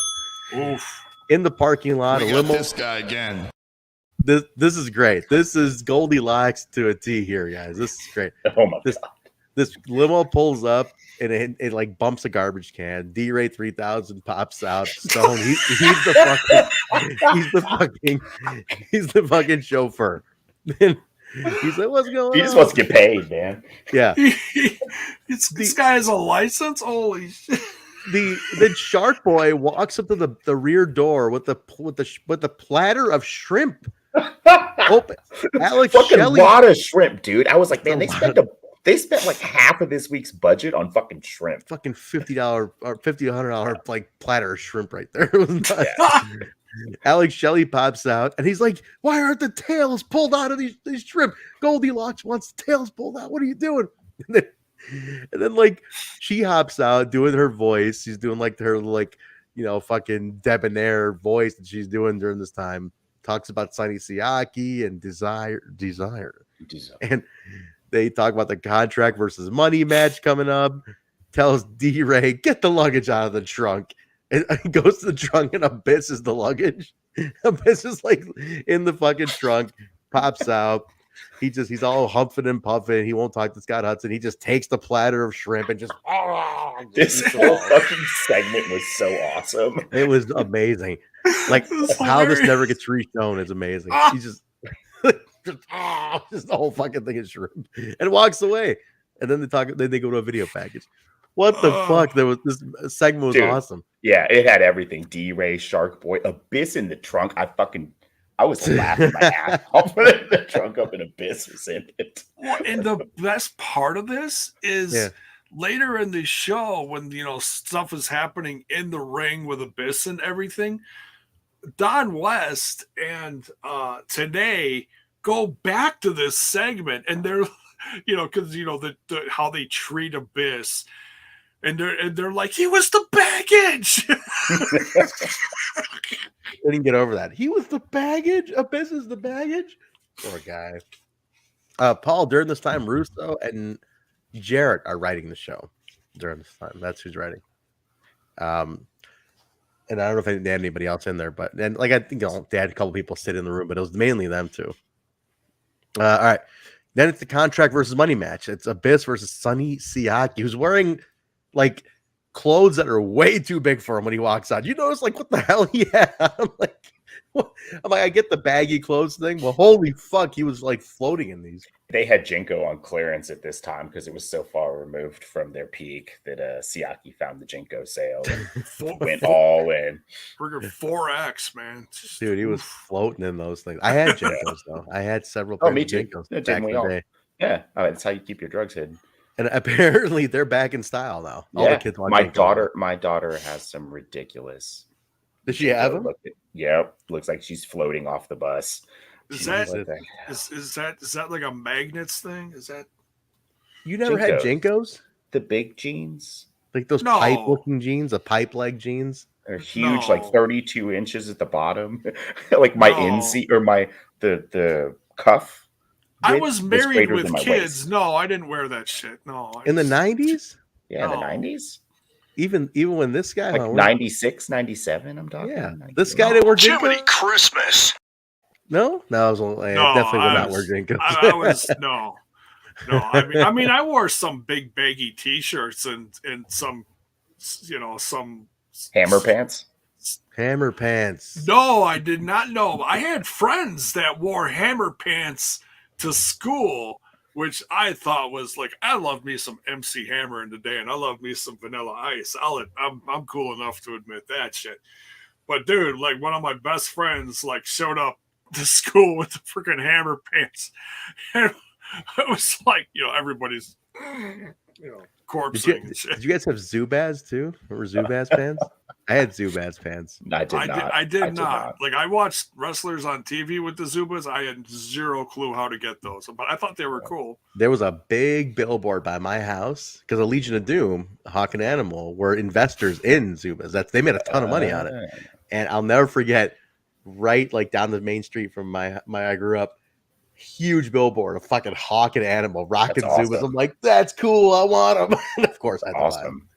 Oof. In the parking lot. We got this guy again. This is great. This is Goldilocks to a T here, guys. This is great. Oh my God. This limo pulls up and it like bumps a garbage can. D-Ray 3000 pops out. Stone. He's the fucking chauffeur. And he's like, what's going on? He just wants to get paid, man. Yeah. This guy has a license. Holy shit. The shark boy walks up to the rear door with the platter of shrimp. Open. Alex fucking Shelley. lot of shrimp, dude. I was like, man, they spent like half of this week's budget on fucking shrimp. Fucking $50 or $100 like platter of shrimp right there. It was nuts. Yeah. Alex Shelley pops out and he's like, why aren't the tails pulled out of these shrimp? Goldilocks wants the tails pulled out. What are you doing? And then like she hops out doing her voice. She's doing like her fucking debonair voice that she's doing during this time. Talks about Sunny Seahawk and desire. And they talk about the contract versus money match coming up. Tells D-Ray, get the luggage out of the trunk. And he goes to the trunk and Abyss is the luggage. Abyss is like in the fucking trunk, pops out. He's all humping and puffing. He won't talk to Scott Hudson. He just takes the platter of shrimp and just this whole fucking segment was so awesome. It was amazing. Like how this never gets reshown is amazing. He just just the whole fucking thing is shrimp, and walks away. And then they go to a video package. What the fuck? This segment was awesome. Yeah, it had everything. D-Ray, Shark Boy, Abyss in the trunk. I was laughing my ass off when the trunk up and Abyss was in it. Well, and the best part of this is later in the show when stuff is happening in the ring with Abyss and everything. Don West and TNA go back to this segment, and they're because the how they treat Abyss. And they're like, he was the baggage. They didn't get over that. He was the baggage. Abyss is the baggage. Poor guy. Paul, during this time, Russo and Jarrett are writing the show during this time. That's who's writing. And I don't know if they had anybody else in there, but I think they had a couple people sit in the room, but it was mainly them two. All right. Then it's the contract versus money match. It's Abyss versus Sunny Seahawk, who's wearing clothes that are way too big for him when he walks out. You notice what the hell he had? I'm like, I get the baggy clothes thing. Well, holy fuck, he was floating in these. They had Jinko on clearance at this time because it was so far removed from their peak that Siaki found the Jinko sale and went all in. Friggin' 4X, man. Dude, he was floating in those things. I had Jinkos though. I had several. Me too. Jinkos back in the day. Yeah, that's how you keep your drugs hidden. And apparently they're back in style now. All the kids want my daughter has some ridiculous. Does she have them? Looks like she's floating off the bus. Is that like a magnets thing? Is that you never had Jinkos? The big jeans, like those pipe-looking jeans, the pipe leg jeans. They're huge, 32 inches at the bottom, like my inseam or the cuff. I was married with kids. Waist. No, I didn't wear that shit. No, in the 90s. Yeah, the 90s. Even when this guy 96, 97, I'm talking. Yeah, this guy didn't wear Jinkos. Jiminy Christmas. No, I definitely would not wear Jinkos. I was no. I mean, I wore some big baggy T-shirts and some, some hammer pants. Hammer pants. No, I did not know. I had friends that wore hammer pants to school, which I thought was I love me some MC Hammer in the day, and I love me some Vanilla Ice. I'm cool enough to admit that shit. But dude, one of my best friends showed up to school with the freaking hammer pants, and it was everybody's corpsing and shit. Did you guys have Zubaz too? Remember Zubaz pants? I had Zubaz pants. I did not. I watched wrestlers on TV with the Zubaz. I had zero clue how to get those, but I thought they were cool. There was a big billboard by my house because the Legion of Doom, Hawk and Animal, were investors in Zubaz. They made a ton of money on it, and I'll never forget. Right, down the main street from my I grew up, huge billboard of fucking Hawk and Animal rocking Zubaz. I'm like, that's cool. I want them. And of course, I awesome.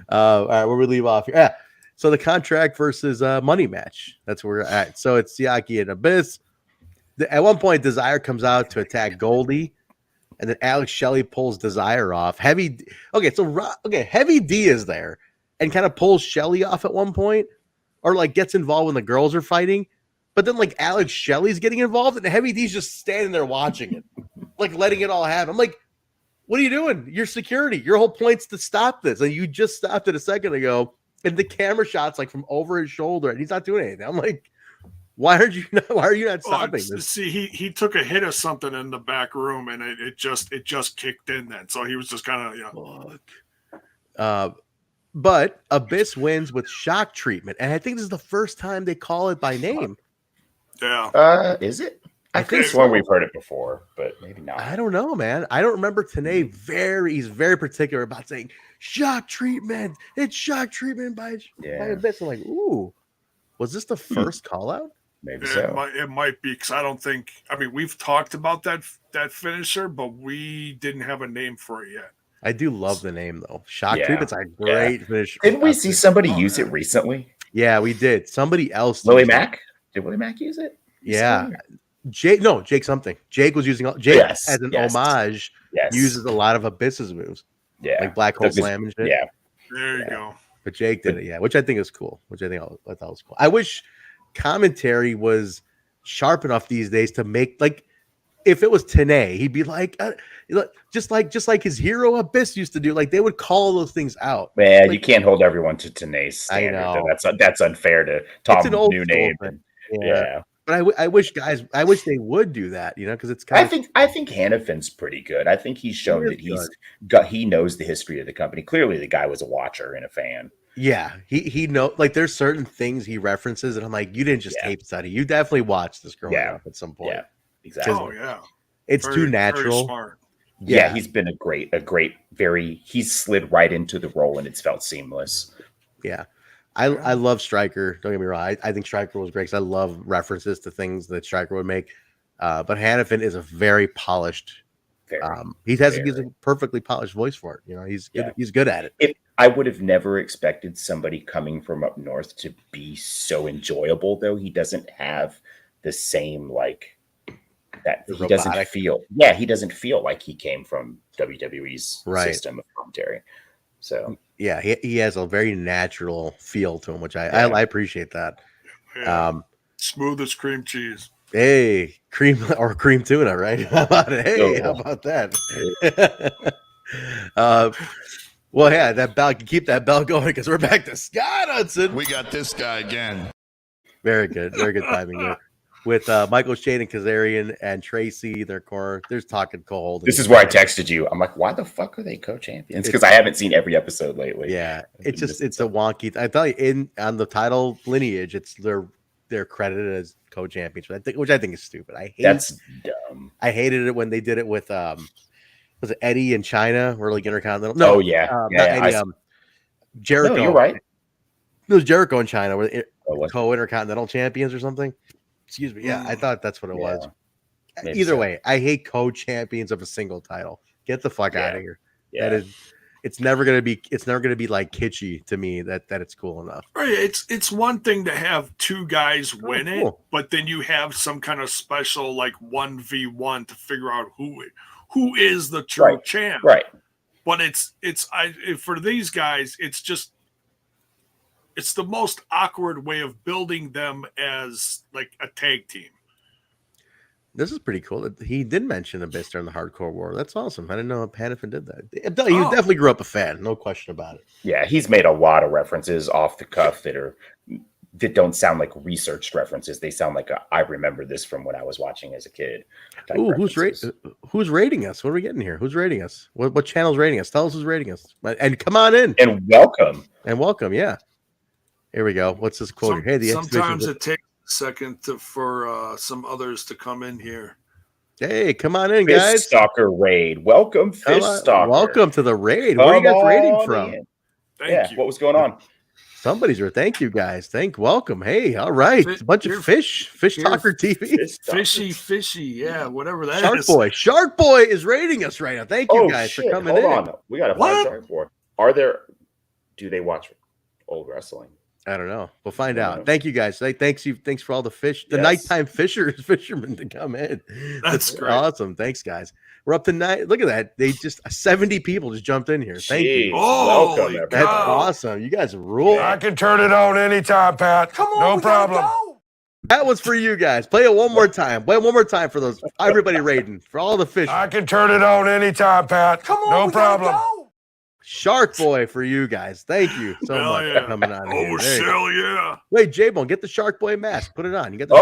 All right, where we leave off here. Yeah. So the contract versus money match. That's where we're at. So it's Siaki and Abyss. At one point, Desire comes out to attack Goldie, and then Alex Shelley pulls Desire off. Heavy D is there and kind of pulls Shelley off at one point. Or gets involved when the girls are fighting, but then Alex Shelley's getting involved and Heavy D's just standing there watching it, letting it all happen. I'm like, what are you doing? You're security. Your whole point's to stop this, and you just stopped it a second ago. And the camera shots from over his shoulder, and he's not doing anything. I'm like, why are you not stopping this? See, he took a hit of something in the back room, and it just kicked in then. So he was just kind of But Abyss wins with shock treatment, and I think this is the first time they call it by name. Yeah. Is it? I think so. We've heard it before, but maybe not. I don't know, man. I don't remember TNA. He's very particular about saying shock treatment. It's shock treatment by Abyss. I'm like, ooh, was this the first call out? Maybe so. It might be because I don't think. I mean, we've talked about that finisher, but we didn't have a name for it yet. I do love the name though. Shock treatment's a great finisher. Didn't we see somebody use it recently? Yeah, we did. Somebody else. Willie Mack? Did Willie Mack use it? Yeah. Jake something. Jake was using as an homage. Uses a lot of Abyss's moves. Yeah, like Black Hole Slam and shit. Yeah, there you go. But Jake did it. Yeah, which I think is cool. I thought was cool. I wish commentary was sharp enough these days to make like. If it was TNA, he'd be like, just like his hero Abyss used to do. Like they would call those things out. Man, like, you can't hold everyone to TNA's standard. I know. That's unfair to Tom New Name. Yeah. But I wish they would do that, you know, because it's kind of. I think Hannafin's pretty good. I think he's shown he knows the history of the company. Clearly, the guy was a watcher and a fan. Yeah, he know like there's certain things he references, and I'm like, you didn't just tape study. You definitely watched this growing up at some point. Yeah. Exactly. Oh yeah, it's too natural. Smart. Yeah, he's been a great, he's slid right into the role and it's felt seamless. Yeah, I love Stryker. Don't get me wrong. I think Stryker was great because I love references to things that Stryker would make. But Hannafin is a very polished. He's a perfectly polished voice for it. You know, he's good at it. I would have never expected somebody coming from up north to be so enjoyable, though. He doesn't have the same that he doesn't feel. Yeah, he doesn't feel like he came from WWE's system of commentary. So yeah, he has a very natural feel to him, which I appreciate that. Yeah. Smooth as cream cheese. Hey, cream tuna, right? How about it? Hey, how about that? Well, yeah, that bell, keep that bell going because we're back to Scott Hudson. We got this guy again. Very good timing there. With Michael Shane and Kazarian and Tracy, their core, there's talking cold. This is where I texted you. I'm like, why the fuck are they co-champions? Because I haven't seen every episode lately. Yeah, it's a wonky. I tell you, on the title lineage, they're credited as co-champions, which I think is stupid. That's dumb. I hated it when they did it with was it Eddie in China, or like Intercontinental? No, Eddie, Jericho. No, you're right. It was Jericho in China, where co-intercontinental champions or something. Excuse me. Yeah, I thought that's what it was. Maybe Either way, I hate co-champions of a single title. Get the fuck out of here. Yeah. It's never gonna be like kitschy to me that it's cool enough. Right. It's one thing to have two guys win it, but then you have some kind of special like 1v1 to figure out who is the true champ. Right. But for these guys, it's the most awkward way of building them as like a tag team. This is pretty cool. He did mention Abyss during the Hardcore War. That's awesome. I didn't know Hannafin did that. He definitely grew up a fan. No question about it. Yeah, he's made a lot of references off the cuff that don't sound like researched references. They sound like I remember this from when I was watching as a kid. Ooh, who's rating us? What are we getting here? Who's rating us? What channel's rating us? Tell us who's rating us. And come on in. And welcome. Yeah. Here we go. What's this quote? Sometimes it takes a second for some others to come in here. Hey, come on in, guys. Fish Stalker Raid. Welcome, Fish Stalker. Welcome to the raid. Where are you guys raiding from? Thank you. What was going on? Somebody's here. Thank you, guys. Welcome. Hey, all right. It's a bunch of Fish Talker TV. Fishy. Yeah, whatever that is. Shark Boy is raiding us right now. Thank you guys for coming in. Hold on. We got a 5-star board. Do they watch old wrestling? I don't know. We'll find out. Thank you guys. Thanks for all the fish. The nighttime fishermen to come in. That's great. Awesome. Thanks, guys. We're up to 9. Look at that. They just 70 people just jumped in here. Thank you. Welcome, everybody. That's awesome. You guys rule. I can turn it on anytime, Pat. Come on, no problem. That was for you guys. Play it one more time. Play it one more time for those everybody raiding for all the fish. I can turn it on anytime, Pat. Come on, no problem. Shark Boy for you guys. Thank you so much for coming on. Hell yeah. Wait, J-Bone, get the Shark Boy mask. Put it on. You got the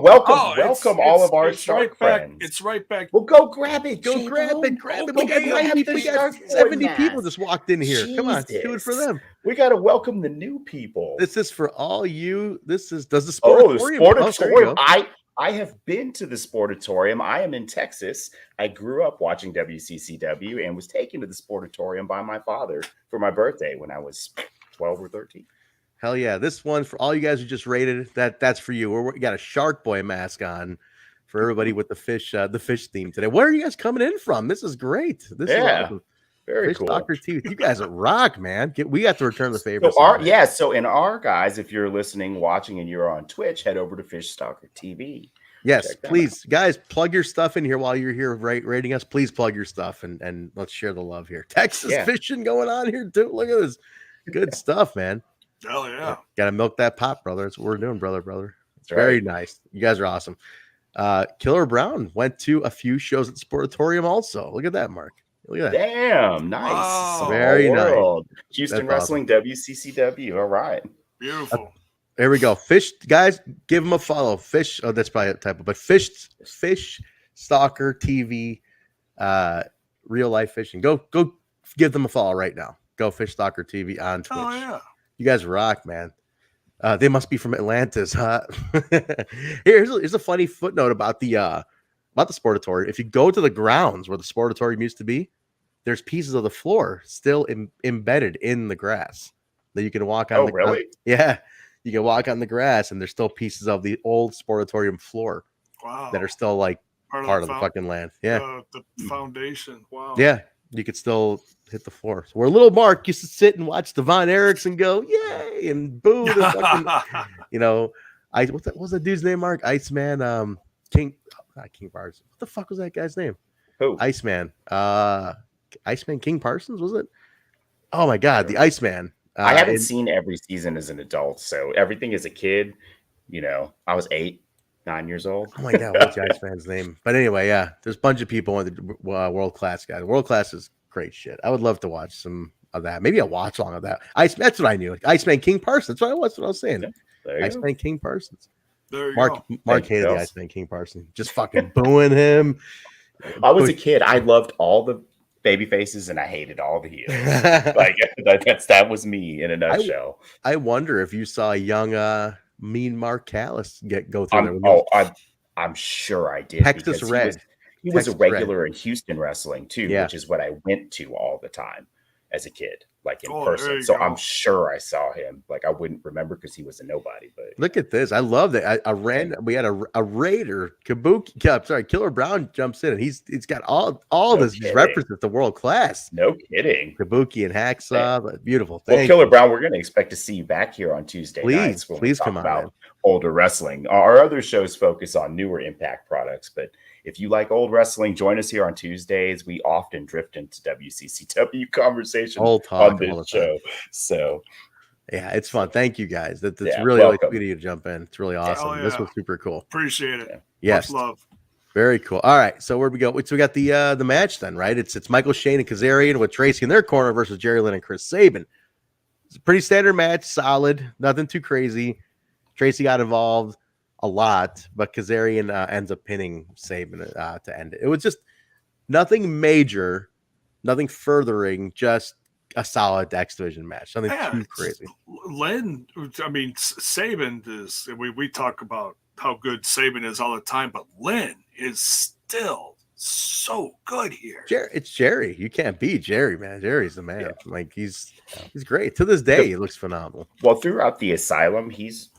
welcome all of our shark friends. It's right back. Well, go grab it. Grab it. We got 70 people just walked in here. Come on, do it for them. We got to welcome the new people. This is for all you. Does the Sportatorium. The Sportatorium. I have been to the Sportatorium. I am in Texas. I grew up watching WCCW and was taken to the Sportatorium by my father for my birthday when I was 12 or 13. Hell yeah. This one for all you guys who just rated that's for you. We got a Shark Boy mask on for everybody with the fish theme today. Where are you guys coming in from? This is great. This is awesome. Very Fish cool. Stalker TV. You guys rock, man. We got to return the favor. So in our guys, if you're listening, watching, and you're on Twitch, head over to Fish Stalker TV. Yes, please, guys, plug your stuff in here while you're here rating us. Please plug your stuff and let's share the love here. Texas fishing going on here too. Look at this. Good stuff, man. Hell yeah. Gotta milk that pot, brother. That's what we're doing, brother. That's Very nice. You guys are awesome. Killer Brown went to a few shows at the Sportatorium also. Look at that, Mark. Look at that. Damn, nice. Wow. Very nice. Houston That's Wrestling, awesome. WCCW. All right. Beautiful. There we go. Fish, guys, give him a follow. Fish. Oh, that's probably a typo, but Fish Stalker TV, real life fishing. Go give them a follow right now. Go Fish Stalker TV on Twitch. Oh yeah. You guys rock, man. They must be from Atlantis, huh? Here's a funny footnote about the Sportatorium. If you go to the grounds where the Sportatorium used to be, there's pieces of the floor still embedded in the grass that you can walk on. Really? Yeah, you can walk on the grass, and there's still pieces of the old Sportatorium floor that are still like part of the fucking land. Yeah, the foundation. Wow. Yeah, you could still hit the floor. So where little Mark used to sit and watch the Von Erichs and go, yay, and boo the fucking, what was that dude's name, Mark? Iceman, not King Parsons. What the fuck was that guy's name? Who? Iceman. Iceman King Parsons, was it? Oh my God, the Iceman. I haven't seen every season as an adult, so everything as a kid, I was 8, 9 years old. Oh my God, what's the Iceman's name? But anyway, yeah, there's a bunch of people in the World Class guys. World Class is great shit. I would love to watch some of that. Maybe a watch along of that. That's what I knew. Iceman King Parsons. That's what I was saying. Yeah, Iceman King Parsons. There you Mark go. hated the Iceman King Parsons. Just fucking booing him. I was a kid. I loved all the baby faces and I hated all the heels. That was me in a nutshell. I wonder if you saw a young mean Mark Callis go through there. I'm sure I did. Texas Red. He was a regular in Houston wrestling too, which is what I went to all the time as a kid, like in person. So I'm sure I saw him. Like I wouldn't remember because he was a nobody. But look at this. I love that. We had a Raider, Killer Brown jumps in and he's got all these references to World Class. No kidding. Kabuki and Hacksaw. Beautiful. Killer Brown, we're going to expect to see you back here on Tuesday nights. Please come about older wrestling. Our other shows focus on newer Impact products, but if you like old wrestling, join us here on Tuesdays. We often drift into WCCW conversation on this show. So, yeah, it's fun. Thank you guys. That's really sweet of you to jump in. It's really awesome. Yeah. This was super cool. Appreciate it. Yes, much love. Very cool. All right, so where we go? So we got the match then, right? It's Michael Shane and Kazarian with Traci in their corner versus Jerrelle, Lynn, and Chris Saban. It's a pretty standard match, solid, nothing too crazy. Traci got involved a lot, but Kazarian ends up pinning Saban to end it. It was just nothing major, nothing furthering, just a solid X Division match. Nothing too crazy. Lynn, Saban is, we talk about how good Saban is all the time, but Lynn is still so good here. It's Jerry. You can't beat Jerry, man. Jerry's the man. Yeah. Like he's great. To this day, he looks phenomenal. Well, throughout the Asylum, he's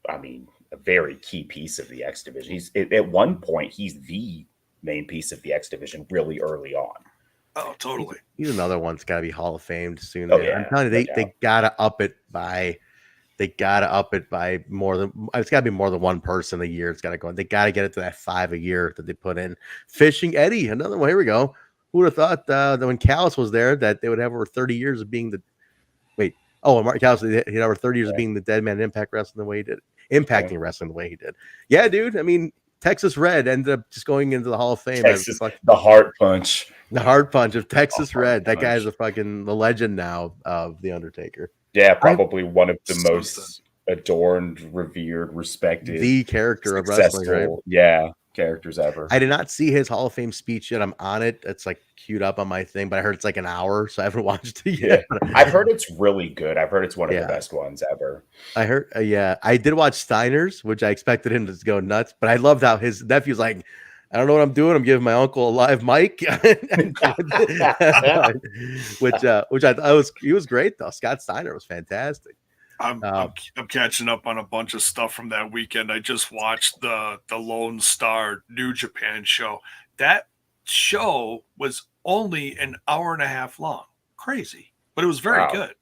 a very key piece of the X Division. He's at one point he's the main piece of the X Division really early on. Oh, totally. He's another one's got to be Hall of Famed soon. Oh, yeah, I'm telling you, they gotta up it by more than, it's got to be more than one person a year. It's got to go. They got to get it to that 5 a year that they put in. Fishing Eddie, another one. Here we go. Who would have thought that when Callis was there that they would have over 30 years of being Mark Callis, he had over 30 years of being the dead man Impact Wrestling the way he did. Impacting wrestling the way he did. Yeah, dude. I mean, Texas Red ended up just going into the Hall of Fame. The heart punch. The heart punch of Texas Red. That guy's the legend now of The Undertaker. Yeah, probably one of the most adorned, revered, respected. The character of wrestling, right? Yeah, characters ever. I did not see his Hall of Fame speech yet. I'm on it. It's like queued up on my thing, but I heard it's like an hour, so I haven't watched it yet. Yeah. I've heard it's really good. I've heard it's one of the best ones ever. I heard, I did watch Steiner's, which I expected him to go nuts, but I loved how his nephew's like, I don't know what I'm doing. I'm giving my uncle a live mic, which I thought he was great though. Scott Steiner was fantastic. I'm catching up on a bunch of stuff from that weekend. I just watched the Lone Star New Japan show. That show was only an hour and a half long. Crazy, but it was very good.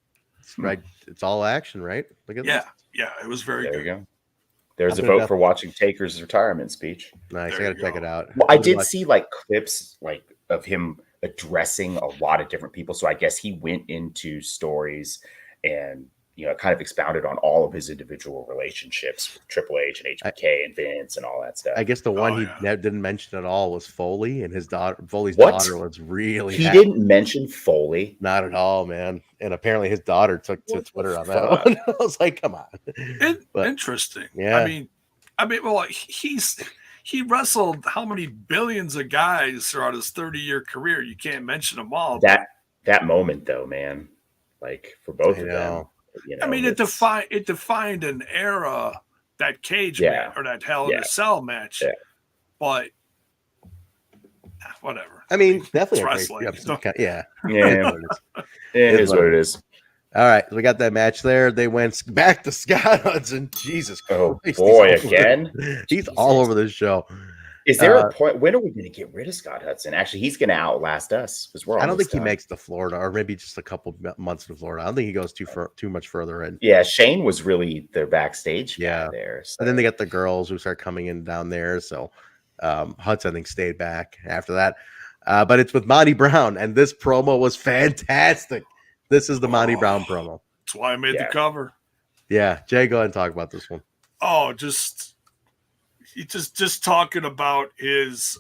Right, it's all action, right? Look at this. Yeah, it was very good. There you go. There's a vote for watching Taker's retirement speech. Nice, I gotta check it out. Well, I did see clips of him addressing a lot of different people. So I guess he went into stories and kind of expounded on all of his individual relationships with Triple H and HBK and Vince and all that stuff. I guess the one he didn't mention at all was Foley, and his daughter. Foley's What? daughter was really. He didn't mention Foley. Not at all, man. And apparently his daughter took to Twitter on that one. I was like, come on. Interesting. Yeah. I mean, well, he wrestled how many billions of guys throughout his 30-year career? You can't mention them all. That moment, though, man, like for both of them. I mean, it defined an era, that cage match or that Hell in a Cell match. Yeah. But whatever. I mean, definitely wrestling. Yeah. It is what it is. All right, we got that match there. They went back to Scott Hudson. Jesus Christ. Oh, boy, again? He's all over this show. Is there a point? When are we going to get rid of Scott Hudson? Actually, he's going to outlast us because I don't think he makes the Florida, or maybe just a couple months to Florida. I don't think he goes too much further in. Yeah, Shane was really their backstage guy there. So. And then they got the girls who start coming in down there. So Hudson, I think, stayed back after that. But it's with Monty Brown, and this promo was fantastic. This is the Monty Brown promo. That's why I made the cover. Yeah, Jay, go ahead and talk about this one. Oh, just talking about his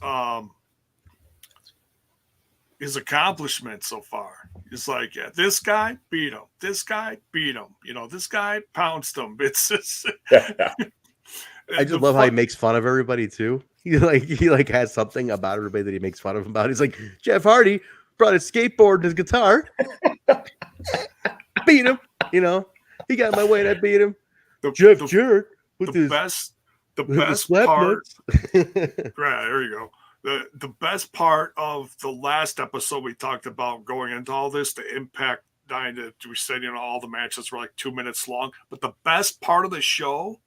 accomplishments so far. It's like, this guy beat him. This guy beat him. This guy pounced him. It's just. I just love how he makes fun of everybody too. He has something about everybody that he makes fun of him about. He's like, Jeff Hardy brought his skateboard and his guitar. Beat him. He got in my way and I beat him. Jarrett with the best part. Right, there you go. The best part of the last episode we talked about going into all this, the Impact 9 that we said, all the matches were like 2 minutes long. But the best part of the show,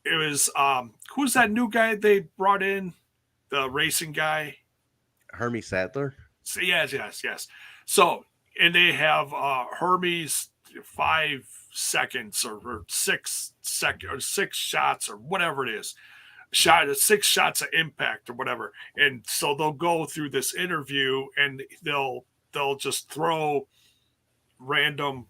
it was who's that new guy they brought in? The racing guy? Hermie Sadler? So, yes. So, and they have Hermes 5 seconds or 6 seconds or 6 shots or whatever it is. 6 shots of impact or whatever. And so they'll go through this interview and they'll just throw random,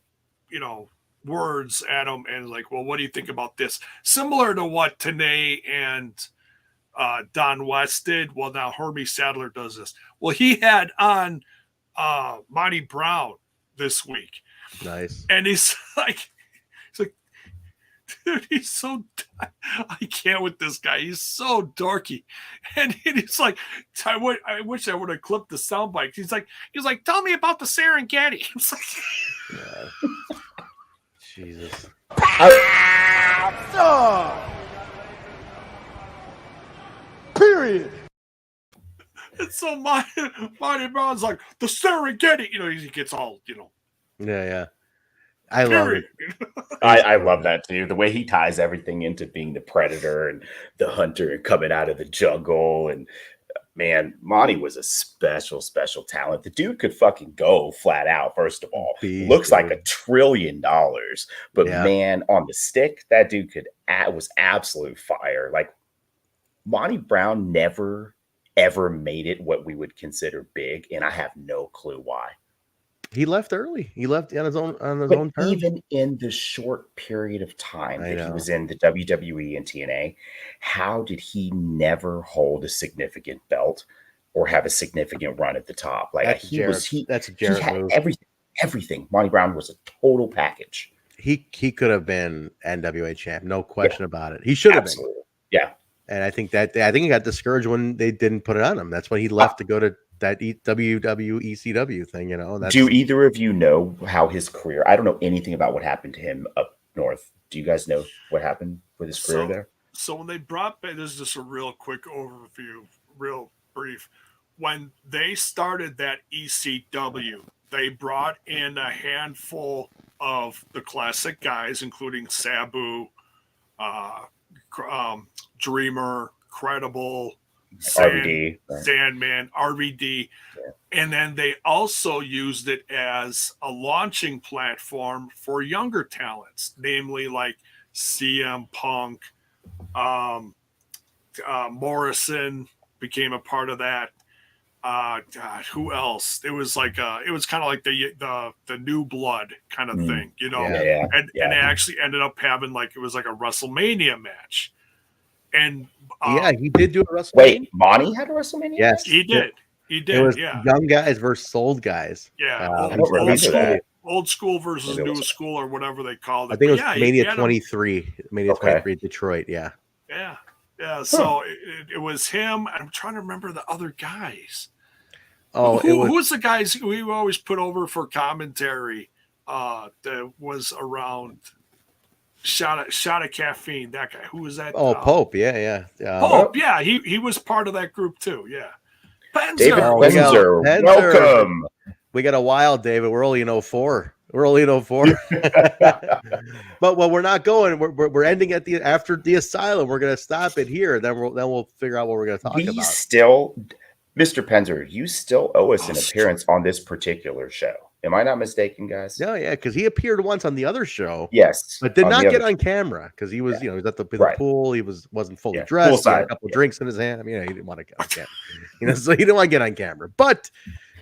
words at them and like, well, what do you think about this? Similar to what TNA and Don West did. Well, now Hermes Sadler does this. Well, he had on Monty Brown this week. Nice. And he's like, dude, he's so, I can't with this guy. He's so dorky. And he's like, I wish I would have clipped the soundbite. He's like, tell me about the Serengeti. It's like, Jesus. Period. And so Monty Brown's like, the Serengeti. He gets all, Yeah. I love it. I love that too. The way he ties everything into being the predator and the hunter and coming out of the jungle. And man, Monty was a special talent. The dude could fucking go flat out, first of all. Looks like $1 trillion. But man, on the stick, that dude was absolute fire. Like Monty Brown never, ever made it what we would consider big. And I have no clue why. He left early. He left on his own terms. Even in the short period of time that he was in the WWE and TNA, how did he never hold a significant belt or have a significant run at the top? Like that's a Jarrett move. Everything. Monty Brown was a total package. He could have been NWA champ, no question about it. He should have been. Yeah. And I think he got discouraged when they didn't put it on him. That's when he left to go to that WWECW thing, Do either of you know how his career? I don't know anything about what happened to him up north. Do you guys know what happened with his career there? So when they brought back, this is just a real quick overview, real brief. When they started that ECW, they brought in a handful of the classic guys, including Sabu, Dreamer, Credible, RVD, Sandman, RVD. And then they also used it as a launching platform for younger talents, namely like CM Punk, Morrison became a part of that. God, who else? It was like it was kind of like the new blood kind of thing, you know. And they actually ended up having like it was like a WrestleMania match. And he did do a WrestleMania. Wait, Monty had a WrestleMania? Yes, he did. He did. It was young guys versus old guys. Yeah, I don't remember that. Old school versus new school or whatever they called it. I think it was Mania 23. Mania 23 Detroit. Yeah. So it was him. I'm trying to remember the other guys. Oh, who was the guys we always put over for commentary? That was around shot of caffeine. That guy. Who was that? Oh, Pope. Yeah. Pope. Yeah, he was part of that group too. Yeah. David Penzer, welcome. We got a while, David. We're only in 04. But we're not going. We're ending at after the Asylum. We're gonna stop it here. Then we'll figure out what we're gonna talk about. Still, Mr. Penzer, you still owe us an appearance on this particular show. Am I not mistaken, guys? No, yeah, because he appeared once on the other show. Yes, but did not get on camera because he was, he was at the pool. He wasn't fully dressed. He had a couple drinks in his hand. I mean, he didn't want to get on camera. So he didn't want to get on camera. But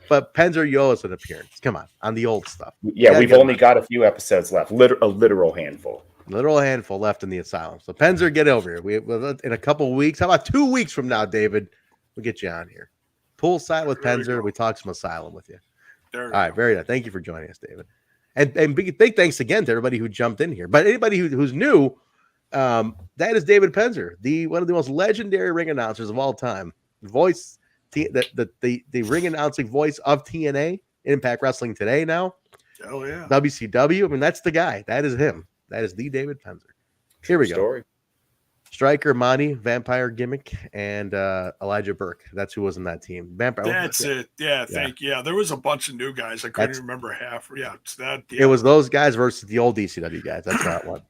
Penzer, you owe us an appearance. Come on the old stuff. Yeah, we've only got a few episodes left. A literal handful. Literal handful left in the Asylum. So Penzer, get over here. We in a couple of weeks. How about 2 weeks from now, David? We'll get you on here. Poolside with Penzer. We talk some Asylum with you. All right, very nice. Thank you for joining us, David. And big thanks again to everybody who jumped in here. But anybody who's new, that is David Penzer, one of the most legendary ring announcers of all time. Voice, the ring announcing voice of TNA, Impact Wrestling today now. Oh yeah, WCW. I mean, that's the guy. That is him. That is the David Penzer. Here we go. Striker, Monty, Vampire Gimmick, and Elijah Burke. That's who was in that team. Vampire. That's it. Yeah, thank you. Yeah, there was a bunch of new guys. I couldn't remember half. Yeah, it was those guys versus the old ECW guys. That's that one.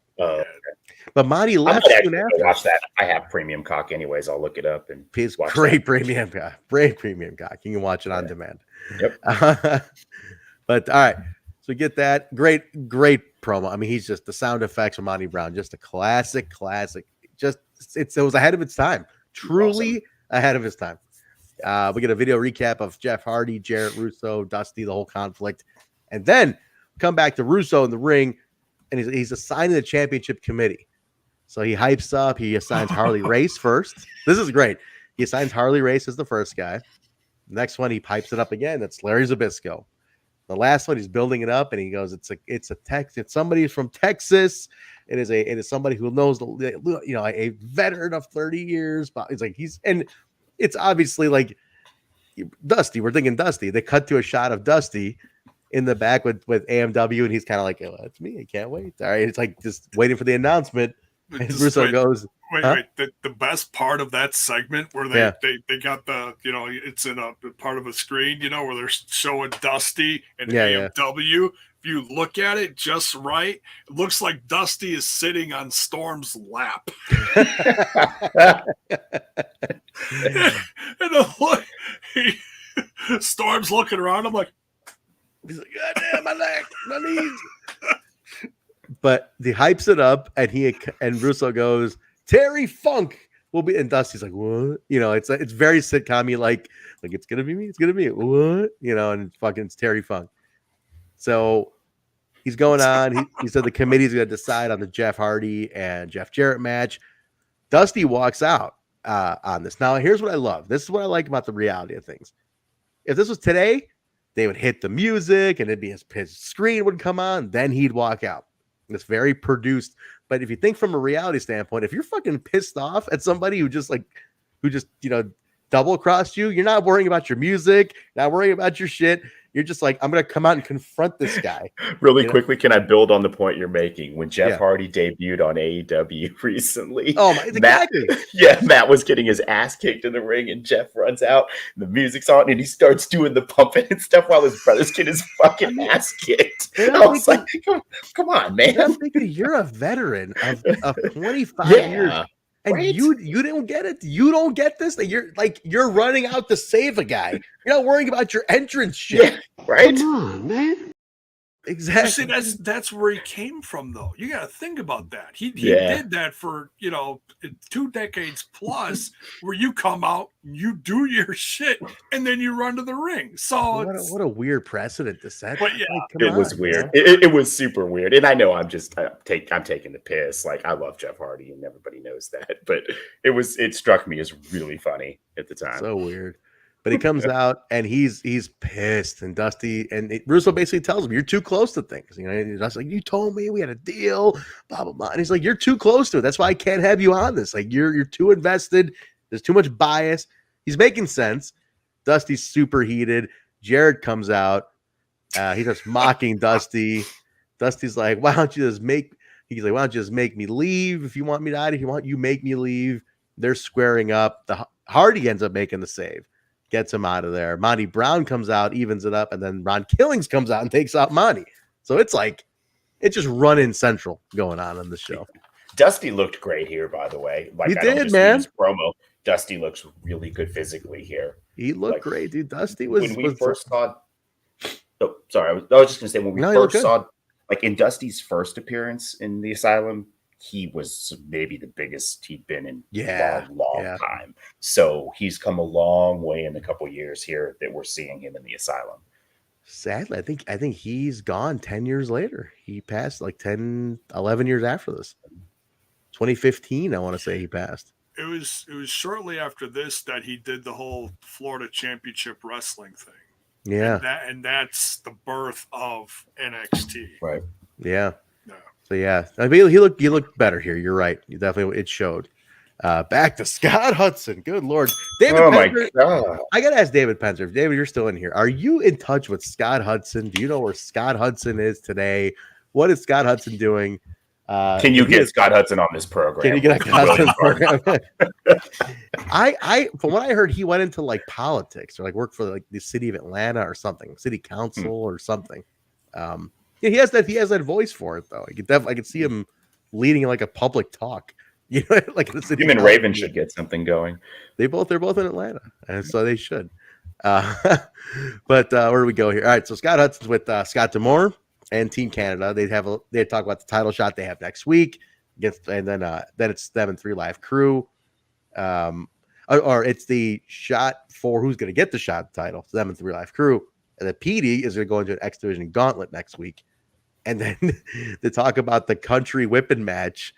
But Monty left soon after. Watch that. I have premium cock anyways. I'll look it up and watch great premium cock. Great premium cock. You can watch it on demand. Yep. But all right. So get that. Great promo. I mean, he's just the sound effects from Monty Brown. Just a classic. Just it was ahead of its time. Truly ahead of its time. We get a video recap of Jeff Hardy, Jarrett, Russo, Dusty, the whole conflict, and then come back to Russo in the ring, and he's assigning the championship committee. So he hypes up. He assigns Harley Race first. This is great. He assigns Harley Race as the first guy. The next one he pipes it up again. That's Larry Zbyszko. The last one he's building it up, and he goes, "It's somebody from Texas. It is somebody who knows a veteran of 30 years." But it's like it's obviously like Dusty. We're thinking Dusty. They cut to a shot of Dusty in the back with AMW, and he's kind of like, "Oh, that's me. I can't wait." All right, it's like just waiting for the announcement. And Russo goes, Wait. The best part of that segment where they got the, it's in a part of a screen, where they're showing Dusty and AMW. If you look at it just right, it looks like Dusty is sitting on Storm's lap. Storm's looking around. I'm like, he's like, "God damn, my leg, my knees." But he hypes it up, and Russo goes, "Terry Funk will be," and Dusty's like, "What?" It's very sitcom-y, like it's gonna be me, it's gonna be it. What? And it's Terry Funk. So he's going on. He said the committee's gonna decide on the Jeff Hardy and Jeff Jarrett match. Dusty walks out on this. Now, here's what I love. This is what I like about the reality of things. If this was today, they would hit the music, and it'd be his screen would come on, then he'd walk out. It's very produced. But if you think from a reality standpoint, if you're fucking pissed off at somebody who just double crossed you, you're not worrying about your music, not worrying about your shit. You're just like, I'm going to come out and confront this guy. Really quickly, can I build on the point you're making? When Jeff Hardy debuted on AEW recently, exactly. Matt was getting his ass kicked in the ring, and Jeff runs out, and the music's on, and he starts doing the pumping and stuff while his brother's getting his fucking ass kicked. I was like, come on, man. I'm thinking you're a veteran of 25 years. And you didn't get it. You don't get this. You're running out to save a guy. You're not worrying about your entrance shit. Yeah, right? Come on, man. Exactly. See, that's where he came from, though. You got to think about that. He did that for 2 decades plus, where you come out, you do your shit, and then you run to the ring. So what a weird precedent to set. But yeah, it was weird. It was super weird, and I know I'm taking the piss. Like, I love Jeff Hardy, and everybody knows that. But it struck me as really funny at the time. So weird. But he comes out and he's pissed, and Dusty and Russo basically tells him, "You're too close to things." And Dusty's like, "You told me we had a deal, blah blah blah." And he's like, "You're too close to it. That's why I can't have you on this. Like, you're too invested. There's too much bias." He's making sense. Dusty's super heated. Jarrett comes out. He starts mocking Dusty. Dusty's like, "Why don't you just make?" He's like, "Why don't you just make me leave if you want me to die? If you want, you make me leave." They're squaring up. The Hardy ends up making the save. Gets him out of there. Monty Brown comes out, evens it up, and then Ron Killings comes out and takes out Monty. So it's just run-in central going on in the show. Dusty looked great here, by the way. Like, he did, man. Promo. Dusty looks really good physically here. He looked great, dude. Dusty was. When we first saw. Oh, sorry. I was just gonna say when we first saw, like, in Dusty's first appearance in the Asylum, he was maybe the biggest he'd been in a long time. So he's come a long way in a couple years here that we're seeing him in the Asylum. Sadly, I think he's gone 10 years later. He passed like 10, 11 years after this. 2015, I want to say he passed. It was shortly after this that he did the whole Florida Championship Wrestling thing. Yeah. And that's the birth of NXT. Right. Yeah. So yeah, I mean, he looked better here. You're right. It showed. Back to Scott Hudson. Good Lord, David. Oh Penzer, my God! I gotta ask David Penzer. David, you're still in here. Are you in touch with Scott Hudson? Do you know where Scott Hudson is today? What is Scott Hudson doing? Can you get Scott Hudson on this program? Can you get Scott Hudson program? I from what I heard, he went into like politics or like worked for like the city of Atlanta or something, city council or something. Yeah, he has that voice for it though. I could see him leading like a public talk. Like the city. Him and Raven should get something going. They're both in Atlanta, and so they should. But where do we go here? All right, so Scott Hudson's with Scott D'Amore and Team Canada. They talk about the title shot they have next week against, and then it's them and 3 Live Crew. Or it's the shot for who's going to get the shot title. So them and 3 Live Crew. And then Petey is going to go into an X Division gauntlet next week. And then they talk about the country whipping match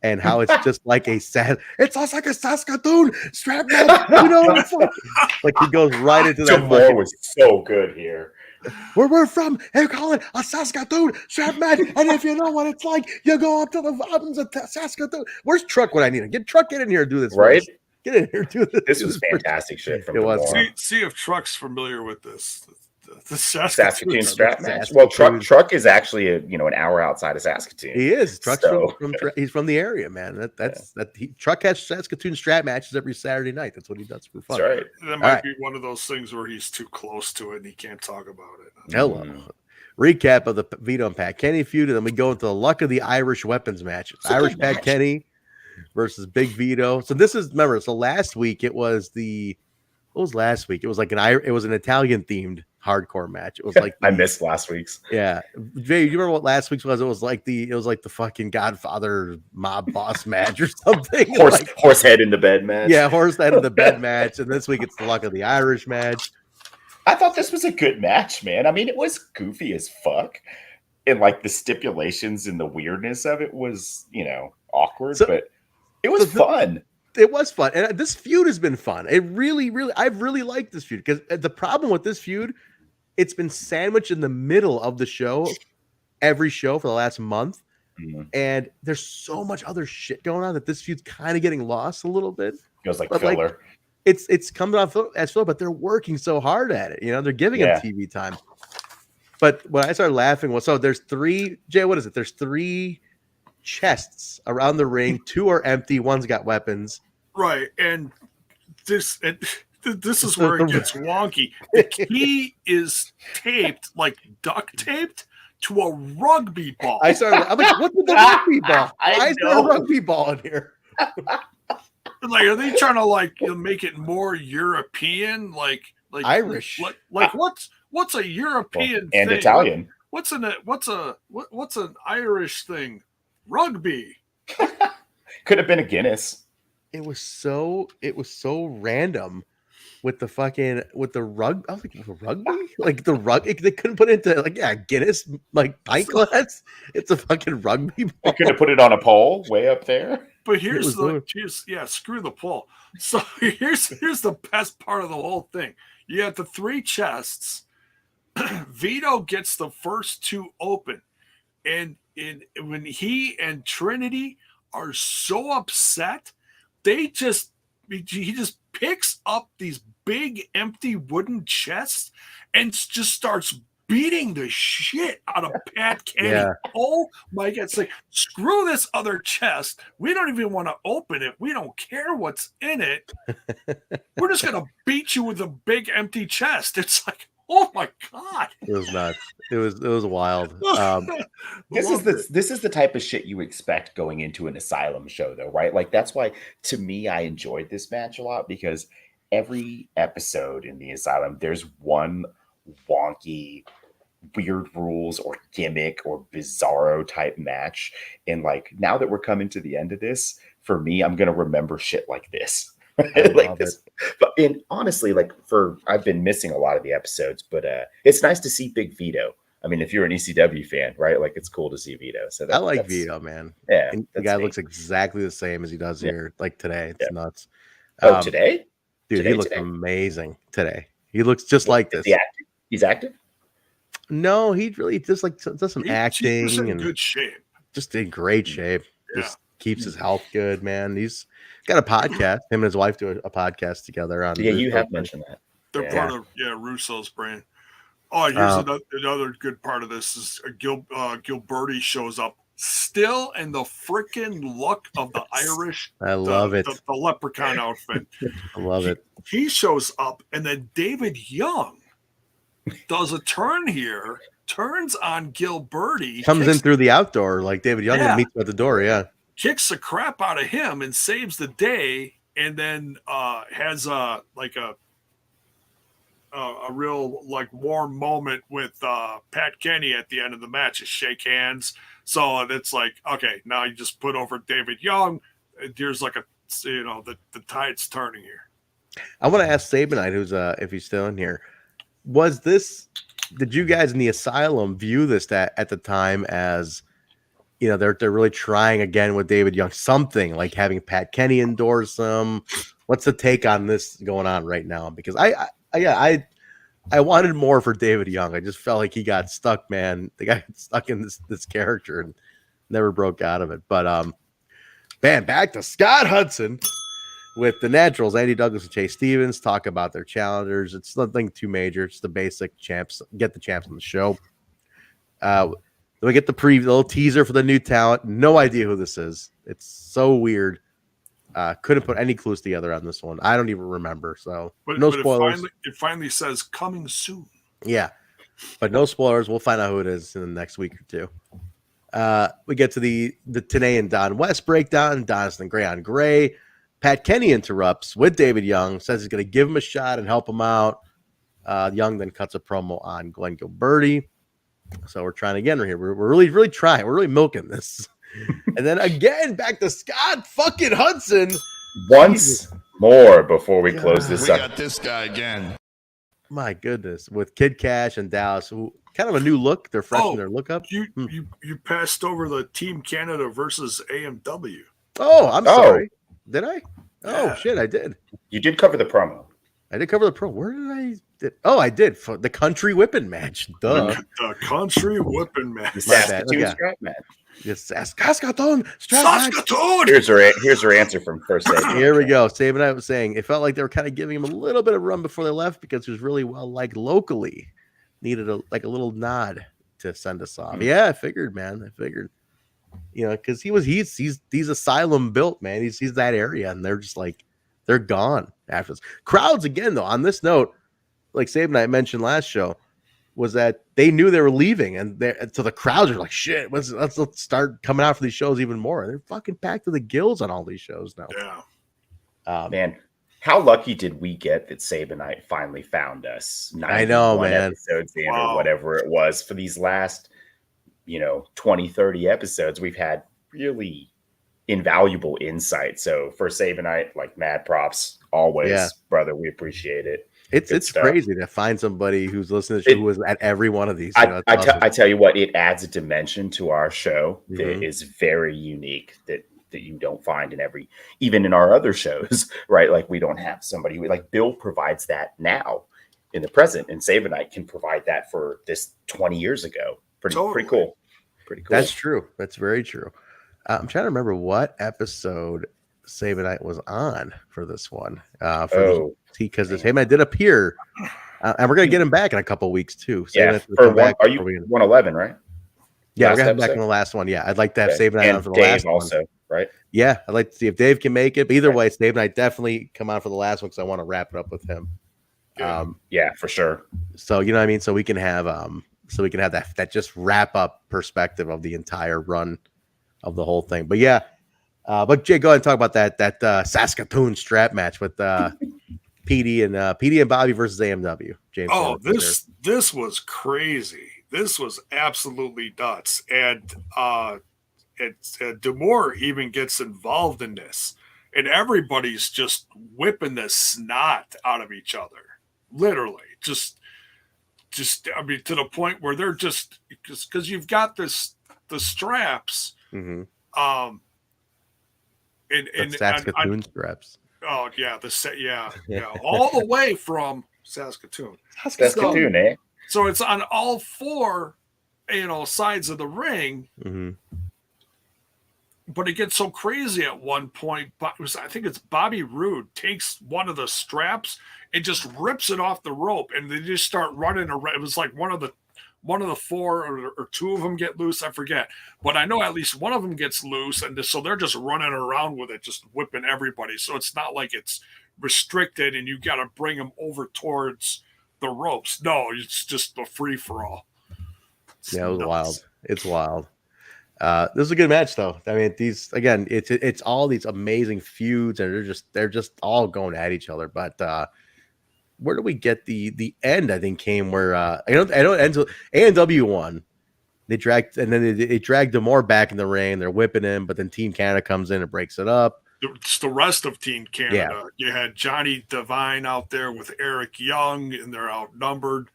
and how it's just like it's just like a Saskatoon strap match. It's like he goes right into that. D'Amore was so good here. Where we're from, they call it a Saskatoon strap match. And if you know what it's like, you go up to the mountains of Saskatoon. Where's Truck when I need him? Get Truck in here and do this. Right? Get in here, do this. This was fantastic shit from D'Amore. See if Truck's familiar with this. The Saskatoon strap match. Well, Truck is actually an hour outside of Saskatoon. He is. Truck's he's from the area, man. Truck has Saskatoon strap matches every Saturday night. That's what he does for fun. That's right. That might be one of those things where he's too close to it and he can't talk about it. Hello. Recap of the Vito and Pat Kenny feud, and then we go into the luck of the Irish weapons match. Irish Pat Kenny versus Big Vito. So this is, remember, so last week it was what was last week? It was like it was an Italian themed hardcore match. It was like I missed last week's. Yeah, Jay, you remember what last week's was? It was like the fucking Godfather mob boss match or something. Horse head in the bed match. Yeah, horse head in the bed match. And this week it's the luck of the Irish match. I thought this was a good match, man. I mean, it was goofy as fuck, and like the stipulations and the weirdness of it was, awkward, but it was fun. It was fun, and this feud has been fun. It really, I've really liked this feud because the problem with this feud, it's been sandwiched in the middle of the show, every show for the last month, and there's so much other shit going on that this feud's kind of getting lost a little bit. Feels like filler. Like, it's coming off as filler, but they're working so hard at it. They're giving him TV time. But when I started laughing, there's 3. Jay, what is it? There's 3 chests around the ring. 2 are empty. One's got weapons. Right, and this is where it gets wonky. The key is taped, like duct taped, to a rugby ball. I'm like, what's with the rugby ball? Why is there a rugby ball in here? Like, are they trying to make it more European, like Irish? Like what's a European and thing? Italian? what's an Irish thing? Rugby. Could have been a Guinness. It was so random with the rug. I was like, rugby? Like the rug, they couldn't put it into Guinness, like pint glass. It's a fucking rugby ball. They could have put it on a pole way up there. But screw the pole. So here's the best part of the whole thing. You have the 3 chests. Vito gets the first 2 open, and when he and Trinity are so upset, he just picks up these big empty wooden chests and just starts beating the shit out of Pat Kenny. Yeah. Oh my God. It's like, screw this other chest. We don't even want to open it. We don't care what's in it. We're just going to beat you with a big empty chest. It's like, oh my God. It was nuts. It was wild. This is the type of shit you expect going into an Asylum show, though, right? Like, that's why, to me, I enjoyed this match a lot, because every episode in the Asylum, there's one wonky, weird rules or gimmick or bizarro type match. And like, now that we're coming to the end of this, for me, I'm gonna remember shit like this. Like this. But honestly, like, I've been missing a lot of the episodes, but it's nice to see Big Vito. I mean, if you're an ECW fan, right? Like, it's cool to see Vito. So I like Vito, man. Yeah, and the guy looks exactly the same as he does here. Like today, it's nuts. Oh, today, dude, he looks amazing today. He looks just like this. He's active. No, he really just does some acting. He's in and good shape. Just in great shape. Yeah. Just keeps his health good, man. He's got a podcast. Him and his wife do a podcast together on. Yeah, you have mentioned that. They're part of Russo's brand. Oh, here's another good part of this is Gilberti shows up still in the freaking look of the Irish. I love it. The leprechaun outfit. I love it. He shows up, and then David Young does a turn here, turns on Gilberti. Comes in through the outdoor like David Young and meets him at the door, kicks the crap out of him and saves the day, and then has a real warm moment with Pat Kenny at the end of the match. Just shake hands. So it's like, okay, now you just put over David Young. There's like the tide's turning here. I want to ask Sabanite, who's if he's still in here, did you guys in the Asylum view this at the time as, they're really trying again with David Young, something like having Pat Kenny endorse him? What's the take on this going on right now? Because I wanted more for David Young. I just felt like he got stuck, man. The guy got stuck in this character and never broke out of it. But man, back to Scott Hudson with the Naturals, Andy Douglas and Chase Stevens, talk about their challengers. It's nothing too major. It's the basic champs. Get the champs on the show. Then we get the little teaser for the new talent. No idea who this is. It's so weird. Couldn't put any clues together on this one. I don't even remember. So no spoilers. It finally says coming soon. Yeah, but no spoilers. We'll find out who it is in the next week or two. We get to the Tenay and Don West breakdown. Don's Gray on Gray. Pat Kenny interrupts with David Young, says he's going to give him a shot and help him out. Young then cuts a promo on Glenn Gilberti. So we're trying again right here. We're really, really trying. We're really milking this. And then again, back to Scott fucking Hudson. Once more before we close this up. We got this guy again. My goodness. With Kid Kash and Dallas, who kind of a new look. They're freshening their look up. You passed over the Team Canada versus AMW. Oh, I'm sorry. Did I? Oh, shit, I did. You did cover the promo. I did cover the promo. Where did I? I did. For the country whipping match. Duh. The country whipping match. The Saskatoon strap match. Yes, Saskatoon strap match. Here's her answer from first segment. Here we go. Saban, I was saying it felt like they were kind of giving him a little bit of run before they left because he was really well liked locally. Needed a little nod to send us off. Yeah, I figured, man. Because he's Asylum built, man. He's that area, and they're just they're gone after this. Crowds again, though. On this note, like Saban and I mentioned last show, was that they knew they were leaving, and so the crowds are like, shit. Let's start coming out for these shows even more. They're fucking packed to the gills on all these shows now. Yeah, man. How lucky did we get that Sabanite finally found us? I know, man. Episodes in, or whatever it was. For these last, 20, 30 episodes, we've had really invaluable insight. So for Sabanite, like, mad props always, brother. We appreciate it. It's crazy to find somebody who's listening to who was at every one of these. I tell you what, it adds a dimension to our show that is very unique, that you don't find even in our other shows, right? Like, we don't have somebody like Bill provides that now in the present, and Sabanite can provide that for this 20 years ago. Pretty cool. Pretty cool. That's true. That's very true. I'm trying to remember what episode Sabanite was on for this one. Because the Sabanite did appear, and we're gonna get him back in a couple of weeks too. Are you 111, right? Yeah, we're gonna have him back in the last one. Yeah, I'd like to have Sabanite on for the Dave last also, one. Right? Yeah, I'd like to see if Dave can make it. But either way, Sabanite definitely come on for the last one because I want to wrap it up with him. Yeah, for sure. So you know what I mean. So we can have that just wrap up perspective of the entire run of the whole thing. But yeah, but Jay, go ahead and talk about that Saskatoon strap match with Petey and Bobby versus AMW. James. Oh, this was crazy. This was absolutely nuts, and D'Amore even gets involved in this, and everybody's just whipping the snot out of each other, literally. Just I mean, to the point where they're just because you've got the straps, and Saskatoon straps. Oh yeah, all the way from Saskatoon. Saskatoon, eh? So it's on all four, sides of the ring. But it gets so crazy at one point. But I think it's Bobby Roode takes one of the straps and just rips it off the rope, and they just start running around. It was like one of the four or two of them get loose. I forget, but I know at least one of them gets loose, and so they're just running around with it, just whipping everybody. So it's not like it's restricted and you got to bring them over towards the ropes. No, it's just a free for all. Yeah, it was wild. It's wild. This is a good match, though. I mean, it's all these amazing feuds, and they're just all going at each other. But where do we get the end? I think came where I don't end. A&W won. They dragged, and then they dragged D'Amore back in the ring. They're whipping him, but then Team Canada comes in and breaks it up. It's the rest of Team Canada. Yeah. You had Johnny Devine out there with Eric Young, and they're outnumbered.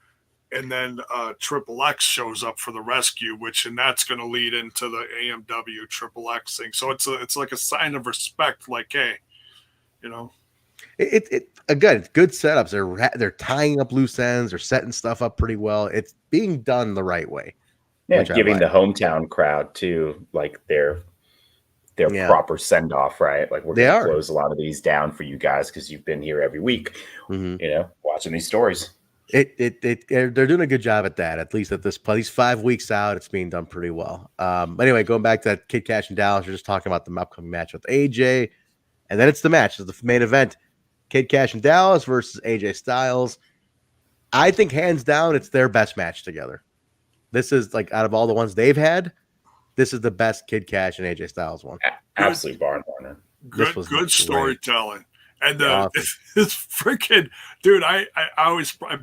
And then Triple X shows up for the rescue, and that's going to lead into the AMW Triple X thing. So it's like a sign of respect, like, hey, It again, it's good setups. They're tying up loose ends. They're setting stuff up pretty well. It's being done the right way. Yeah, giving the hometown crowd too, like their proper send off, right? Like, we're going to close a lot of these down for you guys because you've been here every week, watching these stories. They're doing a good job at that. At least at this place, 5 weeks out, it's being done pretty well. Anyway, going back to that Kid Kash and Dallas, we're just talking about the upcoming match with AJ, and then it's the match. It's the main event: Kid Kash and Dallas versus AJ Styles. I think hands down, it's their best match together. This is, like, out of all the ones they've had, this is the best Kid Kash and AJ Styles one. Absolutely barn burner. Good storytelling. And this freaking dude, I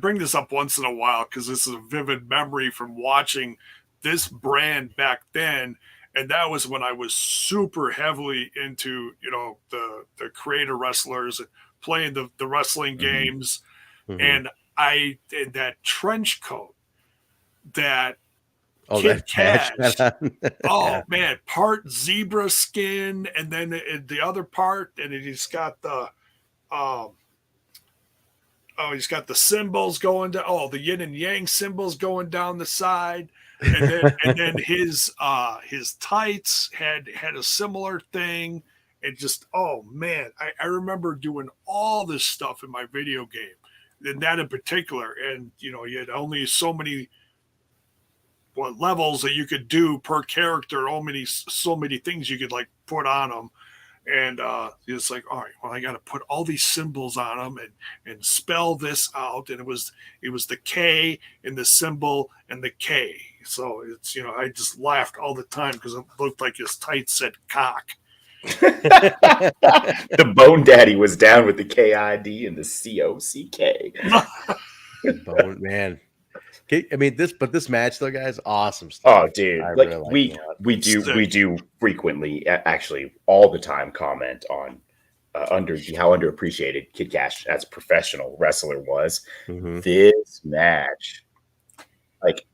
bring this up once in a while because this is a vivid memory from watching this brand back then, and that was when I was super heavily into the creator wrestlers and playing the wrestling games, and I did that trench coat that Kid Kash. Oh man, part zebra skin, and then the other part, and he's got the he's got the symbols going down. The yin and yang symbols going down the side, and then his tights had a similar thing. It just, oh man, I remember doing all this stuff in my video game, and that in particular. And you had only so many levels that you could do per character. So many things you could like put on them. And it's like, all right, well, I got to put all these symbols on them and spell this out. And it was the K and the symbol and the K. So it's, I just laughed all the time because it looked like his tights said cock. The Bone Daddy was down with the KID and the COCK. Bone man. I mean this match though, guys, awesome stuff. Oh, dude! I Like really we do frequently, actually, all the time, comment on how underappreciated Kid Kash as a professional wrestler was. Mm-hmm. This match, like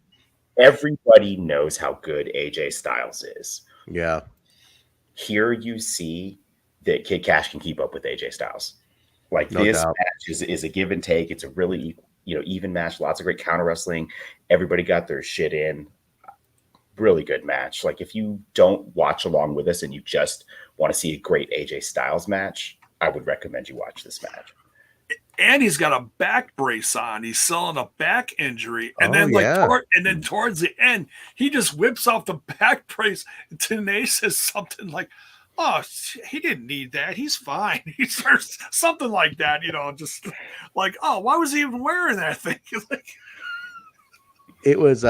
everybody knows how good AJ Styles is. Yeah. Here you see that Kid Kash can keep up with AJ Styles. Like No this doubt. match is a give and take. It's a really even match. Lots of great counter wrestling. Everybody got their shit in. Really good match. Like if you don't watch along with us and you just want to see a great AJ Styles match, I would recommend you watch this match. And he's got a back brace on. He's selling a back injury. And then towards the end, he just whips off the back brace. And TNA says something like, "Oh, he didn't need that. He's fine." He starts something like that, just like, "Oh, why was he even wearing that thing?" It was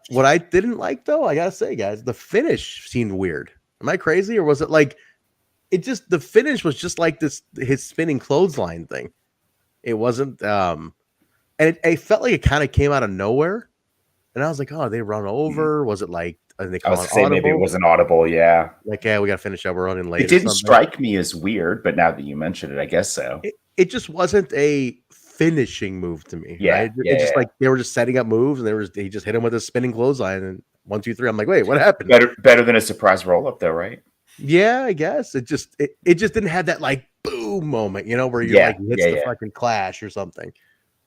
what I didn't like though, I gotta say, guys, the finish seemed weird. Am I crazy? Or was it like the finish was just like his spinning clothesline thing. It wasn't and it felt like it kind of came out of nowhere. And I was like, oh, they run over. Was it like they come on audible? Maybe it was an audible, yeah. Like, yeah, we gotta finish up, we're running late. It didn't strike me as weird, but now that you mentioned it, I guess so. It just wasn't a finishing move to me. Yeah, right? Like they were just setting up moves, and he just hit him with a spinning clothesline, and 1, 2, 3. I'm like, wait, what happened? Better than a surprise roll up, though, right? Yeah, I guess it just didn't have that like boom moment, where you like hits the fucking Clash or something.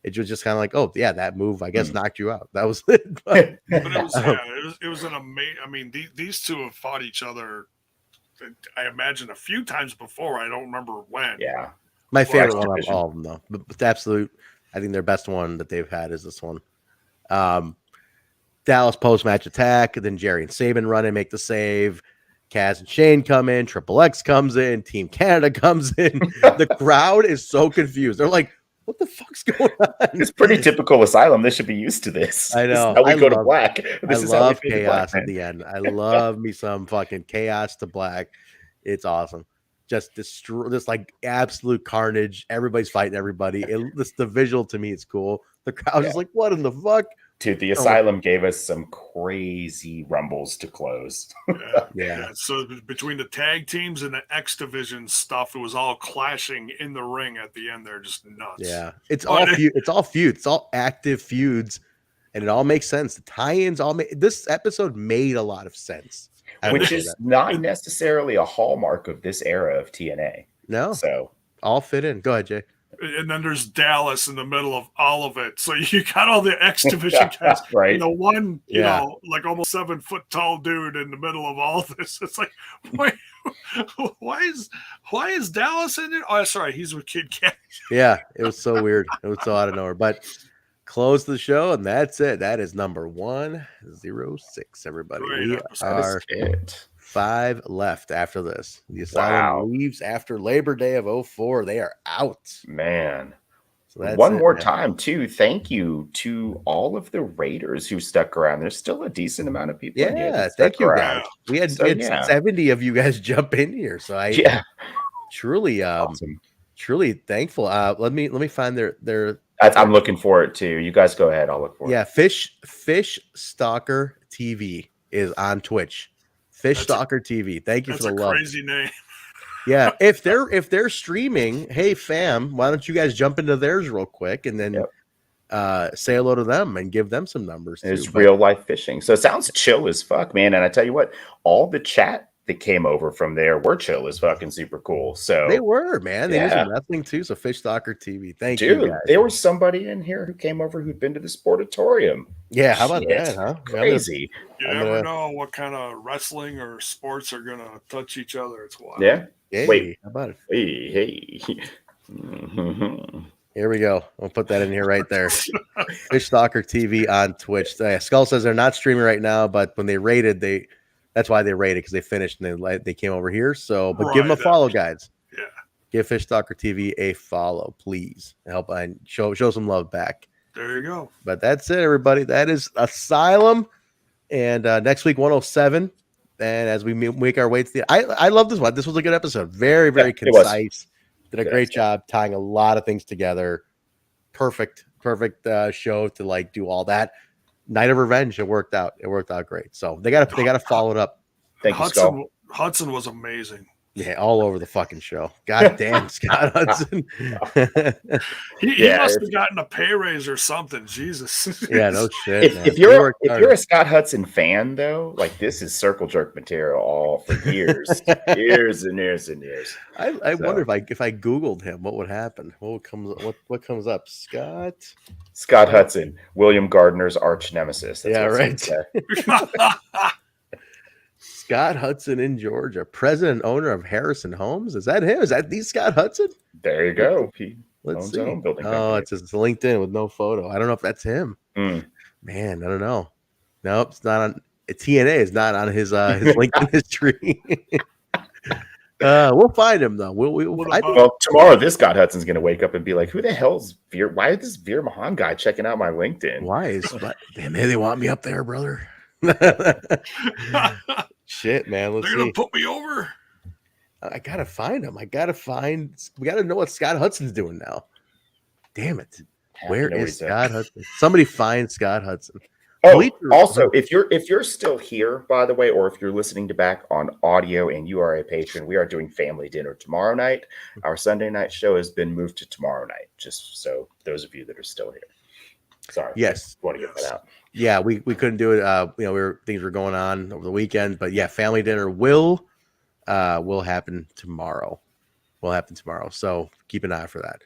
It was just kind of like, oh yeah, that move I guess knocked you out. That was it. But it was an amazing. I mean, these two have fought each other, I imagine, a few times before. I don't remember when. Yeah. My favorite one of all of them, though. But the absolute, I think their best one that they've had is this one. Dallas post-match attack. Then Jerry and Saban run and make the save. Kaz and Shane come in. Triple X comes in. Team Canada comes in. The crowd is so confused. They're like, what the fuck's going on? It's pretty typical Asylum. They should be used to this. I know. This is how we go to black. I love chaos at the end. I love me some fucking chaos to black. It's awesome. Just destroy this like absolute carnage. Everybody's fighting everybody. The visual to me, it's cool. The crowd is like, what in the fuck? Dude, the Asylum gave us some crazy rumbles to close. Yeah. So between the tag teams and the X Division stuff, it was all clashing in the ring at the end. They're just nuts. Yeah. It's all feuds. It's all active feuds. And it all makes sense. The tie-ins this episode made a lot of sense. Which is not necessarily a hallmark of this era of TNA. No. So all fit in. Go ahead, Jay. And then there's Dallas in the middle of all of it. So you got all the X Division guys. Right. One, like almost 7 foot tall dude in the middle of all this. It's like, why is Dallas in it? Oh, sorry, he's with Kid Kash. Yeah, it was so weird. It was so out of nowhere. But close the show, and that's it. That is number 106, everybody. We are 5 left after this. The Asylum leaves after Labor Day of 2004. They are out. Man. So that's One more time, too. Thank you to all of the Raiders who stuck around. There's still a decent amount of people. Yeah, thank you, guys. We had 70 of you guys jump in here. So truly, awesome. Truly thankful. Let me find their. I'm looking for it too. You guys go ahead. I'll look for it. Yeah, Fish Stalker TV is on Twitch. Fish Stalker TV. Thank you for the love. That's a crazy name. Yeah, if they're streaming, hey fam, why don't you guys jump into theirs real quick and then say hello to them and give them some numbers. It's real life fishing. So it sounds chill as fuck, man. And I tell you what, all the chat that came over from there were chill as fucking super cool. So they were, man. They did some wrestling too. So Fish Stalker TV. Thank you. Dude, there was somebody in here who came over who'd been to the Sportatorium. Yeah, how about that, huh? Crazy. You never know what kind of wrestling or sports are gonna touch each other. It's wild. Yeah. Hey, wait. How about it? Hey. Here we go. We'll put that in here right there. Fish Stalker TV on Twitch. Skull says they're not streaming right now, but when they rated, that's why they rated, because they finished and they came over here. So, but give them a follow, guys. Yeah. Give Fish Stalker TV a follow, please. Help and show some love back. There you go. But that's it, everybody. That is Asylum. And next week, 107. And as we make our way to I love this one. This was a good episode. Very, very concise. Did a great job tying a lot of things together. Perfect show to like do all that. Night of Revenge. It worked out. It worked out great. So they got to follow it up. Thank you, Scott. Hudson was amazing. Yeah, all over the fucking show. God damn, Scott Hudson. he must have gotten a pay raise or something. Jesus. Yeah, no shit. If you're a Scott Hudson fan though, like this is circle jerk material all for years, years and years and years. I wonder if I Googled him, what would happen? What comes up? Scott Hudson, William Gardner's arch nemesis. That's right. Scott Hudson in Georgia, president and owner of Harrison Homes. Is that him? Is that the Scott Hudson? There you go. Let's see. It's his LinkedIn with no photo. I don't know if that's him. Man, I don't know. Nope, it's not on. TNA is not on his LinkedIn history. We'll find him though. Well, tomorrow this Scott Hudson's going to wake up and be like, "Who the hell's Veer? Why is this Veer Mahan guy checking out my LinkedIn? Damn, they want me up there, brother." Shit, man. They're gonna put me over. I gotta find him. We gotta know what Scott Hudson's doing now. Damn it. Where is Scott Hudson? Somebody find Scott Hudson. Oh, also, if you're still here, by the way, or if you're listening to back on audio and you are a patron, we are doing family dinner tomorrow night. Our Sunday night show has been moved to tomorrow night, just so those of you that are still here. Sorry. Yes. Want to get that out. Yeah, we couldn't do it. Things were going on over the weekend, but yeah, family dinner will happen tomorrow. So keep an eye for that.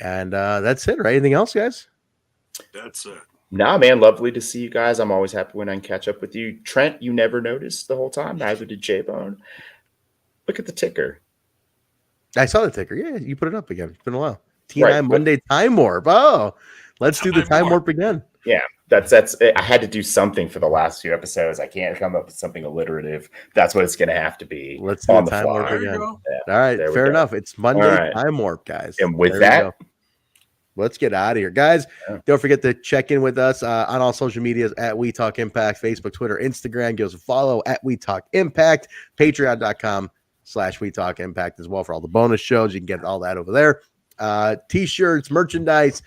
And that's it, right? Anything else, guys? That's it. Nah, man, lovely to see you guys. I'm always happy when I can catch up with you. Trent, you never noticed the whole time. Neither did J-Bone. Look at the ticker. I saw the ticker. Yeah, you put it up again. It's been a while. TNI Monday Time Warp. Oh, let's do the Time Warp again. Yeah, that's it. I had to do something for the last few episodes. I can't come up with something alliterative. That's what it's going to have to be. Let's do the Time Warp again. Yeah. All right, fair enough. It's Monday Time Warp, guys. And with that, let's get out of here, guys. Don't forget to check in with us on all social medias at We Talk Impact, Facebook, Twitter, Instagram. Give us a follow at We Talk Impact, patreon.com/We Talk Impact as well for all the bonus shows. You can get all that over there. T-shirts, merchandise,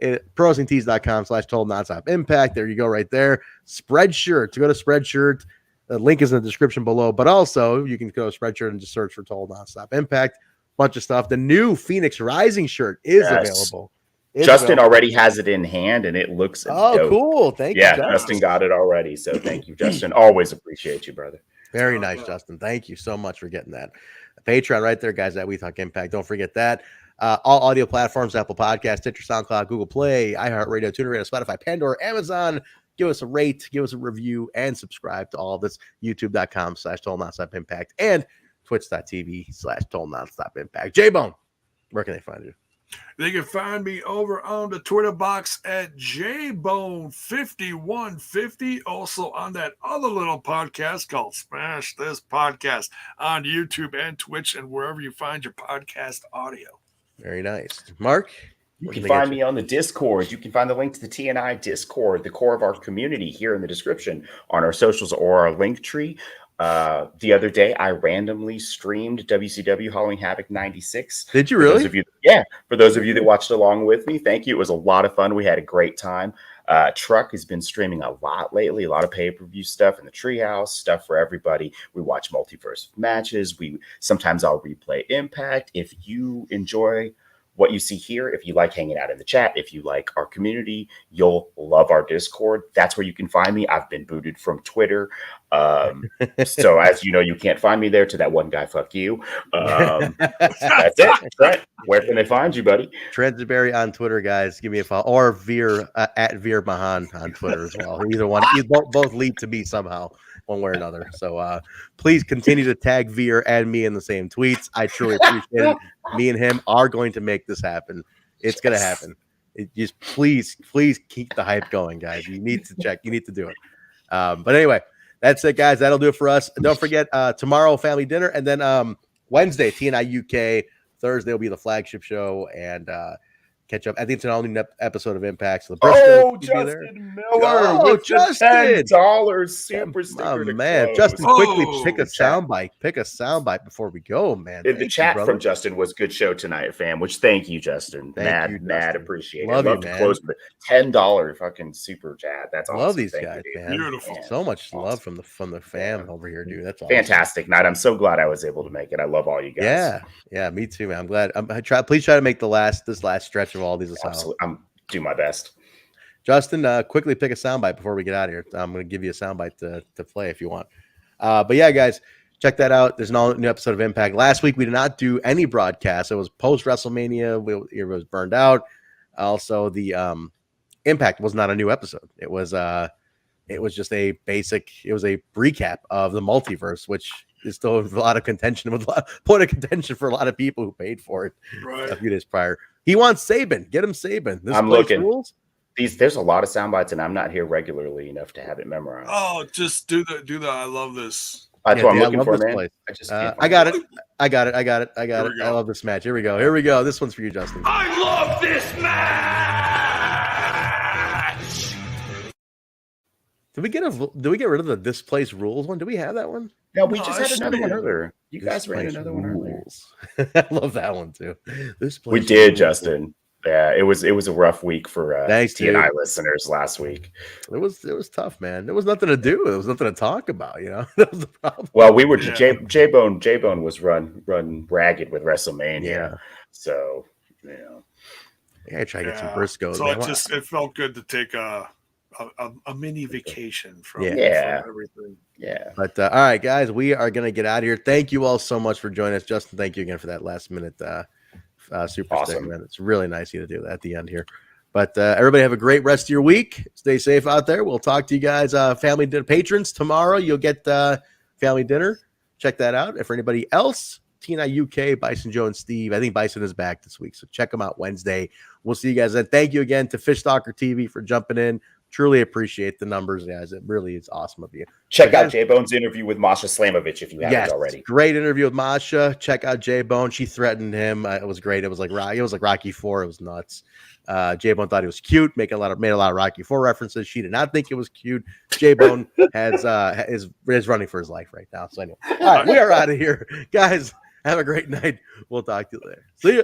ProWrestlingTees.com/Total Nonstop Impact. There you go, right there. Spreadshirt. To go to Spreadshirt, the link is in the description below. But also, you can go to Spreadshirt and just search for Total Nonstop Impact. Bunch of stuff. The new Phoenix Rising shirt is available. Justin already has it in hand, and it looks dope. Cool. Thank you. Yeah, Justin got it already. So thank you, Justin. Always appreciate you, brother. Very nice, Justin. Thank you so much for getting that. Patreon right there, guys, at We Talk Impact. Don't forget that. All audio platforms, Apple Podcasts, Stitcher, SoundCloud, Google Play, iHeartRadio, TuneIn, Spotify, Pandora, Amazon. Give us a rate, give us a review, and subscribe to all of this. YouTube.com/Total Nonstop Impact and Twitch.tv/Total Nonstop Impact. J-Bone, where can they find you? They can find me over on the Twitter box at JBone5150. Also on that other little podcast called Smash This Podcast on YouTube and Twitch and wherever you find your podcast audio. Very nice. Mark? You can find me on the Discord. You can find the link to the TNI Discord, the core of our community, here in the description on our socials or our link tree. The other day, I randomly streamed WCW Halloween Havoc 96. Did you really? For those of you that watched along with me, thank you. It was a lot of fun. We had a great time. Truck has been streaming a lot lately, a lot of pay-per-view stuff in the Treehouse, stuff for everybody. We watch multiverse matches. Sometimes I'll replay Impact. If you enjoy what you see here, if you like hanging out in the chat, if you like our community, you'll love our Discord. That's where you can find me. I've been booted from Twitter. So as you know, you can't find me there. To that one guy, fuck you. That's it. Right. Where can they find you, buddy? Transberry on Twitter, guys. Give me a follow. Or Veer at Veer Mahan on Twitter as well. Either one. Both lead to me somehow, one way or another. So please continue to tag Veer and me in the same tweets. I truly appreciate it. Me and him are going to make this happen. It's going to happen. Just please keep the hype going, guys. You need to check. You need to do it. But anyway, that's it, guys. That'll do it for us. Don't forget tomorrow, family dinner, and then Wednesday, TNI UK. Thursday will be the flagship show, and catch up. I think it's an all-new episode of Impact. So Justin Miller with Justin $10 super sticker. Man, Justin, quickly pick a soundbite. Pick a soundbite before we go, man. In the chat from Justin was good show tonight, fam. Which thank you, Justin. Mad appreciate it. Love to close with a $10 fucking super chat. That's awesome. Love these guys, man. Beautiful. So much love from the fam over here, dude. That's awesome. Fantastic night. I'm so glad I was able to make it. I love all you guys. Yeah, me too, man. I'm glad. Please try to make this last stretch of all these. Absolutely. I'm do my best. Justin, quickly pick a soundbite before we get out of here. I'm going to give you a soundbite to play if you want. But yeah, guys, check that out. There's an all-new episode of Impact. Last week, we did not do any broadcast. It was post-WrestleMania. It was burned out. Also, the Impact was not a new episode. It was just a basic. It was a recap of the multiverse, which is still a lot of contention, with a point of contention for a lot of people who paid for it a few days prior. He wants Saban. Get him Saban. I'm looking. Rules. There's a lot of sound bites, and I'm not here regularly enough to have it memorized. Oh, just do the. I love this. That's what I'm looking for, man. I got it. I got it. I love this match. Here we go. This one's for you, Justin. I love this match. Did we get rid of the displaced rules one? Do we have that one? No, we just had another one earlier. You guys ran another one earlier. I love that one too. We did, Justin. Yeah, it was a rough week for TNI listeners last week. It was tough, man. There was nothing to do. There was nothing to talk about. You know, that was the problem. Well, we were J-Bone was run ragged with WrestleMania. Yeah. So I try to get some Briscoes. So it felt good to take a mini vacation from everything. Yeah. But all right, guys, we are gonna get out of here. Thank you all so much for joining us, Justin. Thank you again for that last minute super stick, man. It's really nice of you to do that at the end here. But everybody have a great rest of your week. Stay safe out there. We'll talk to you guys, family dinner patrons tomorrow. You'll get family dinner. Check that out. And for anybody else, TNI UK, Bison Joe and Steve. I think Bison is back this week, so check them out Wednesday. We'll see you guys then. Thank you again to Fish Stalker TV for jumping in. Truly appreciate the numbers, guys. It really is awesome of you. Check out J-Bone's interview with Masha Slamovich if you haven't already. Great interview with Masha. Check out J-Bone. She threatened him. It was great. It was like Rocky IV. It was nuts. J-Bone thought he was cute, made a lot of Rocky IV references. She did not think it was cute. J-Bone is running for his life right now. So anyway, all right, we are out of here, guys. Have a great night. We'll talk to you later. See you.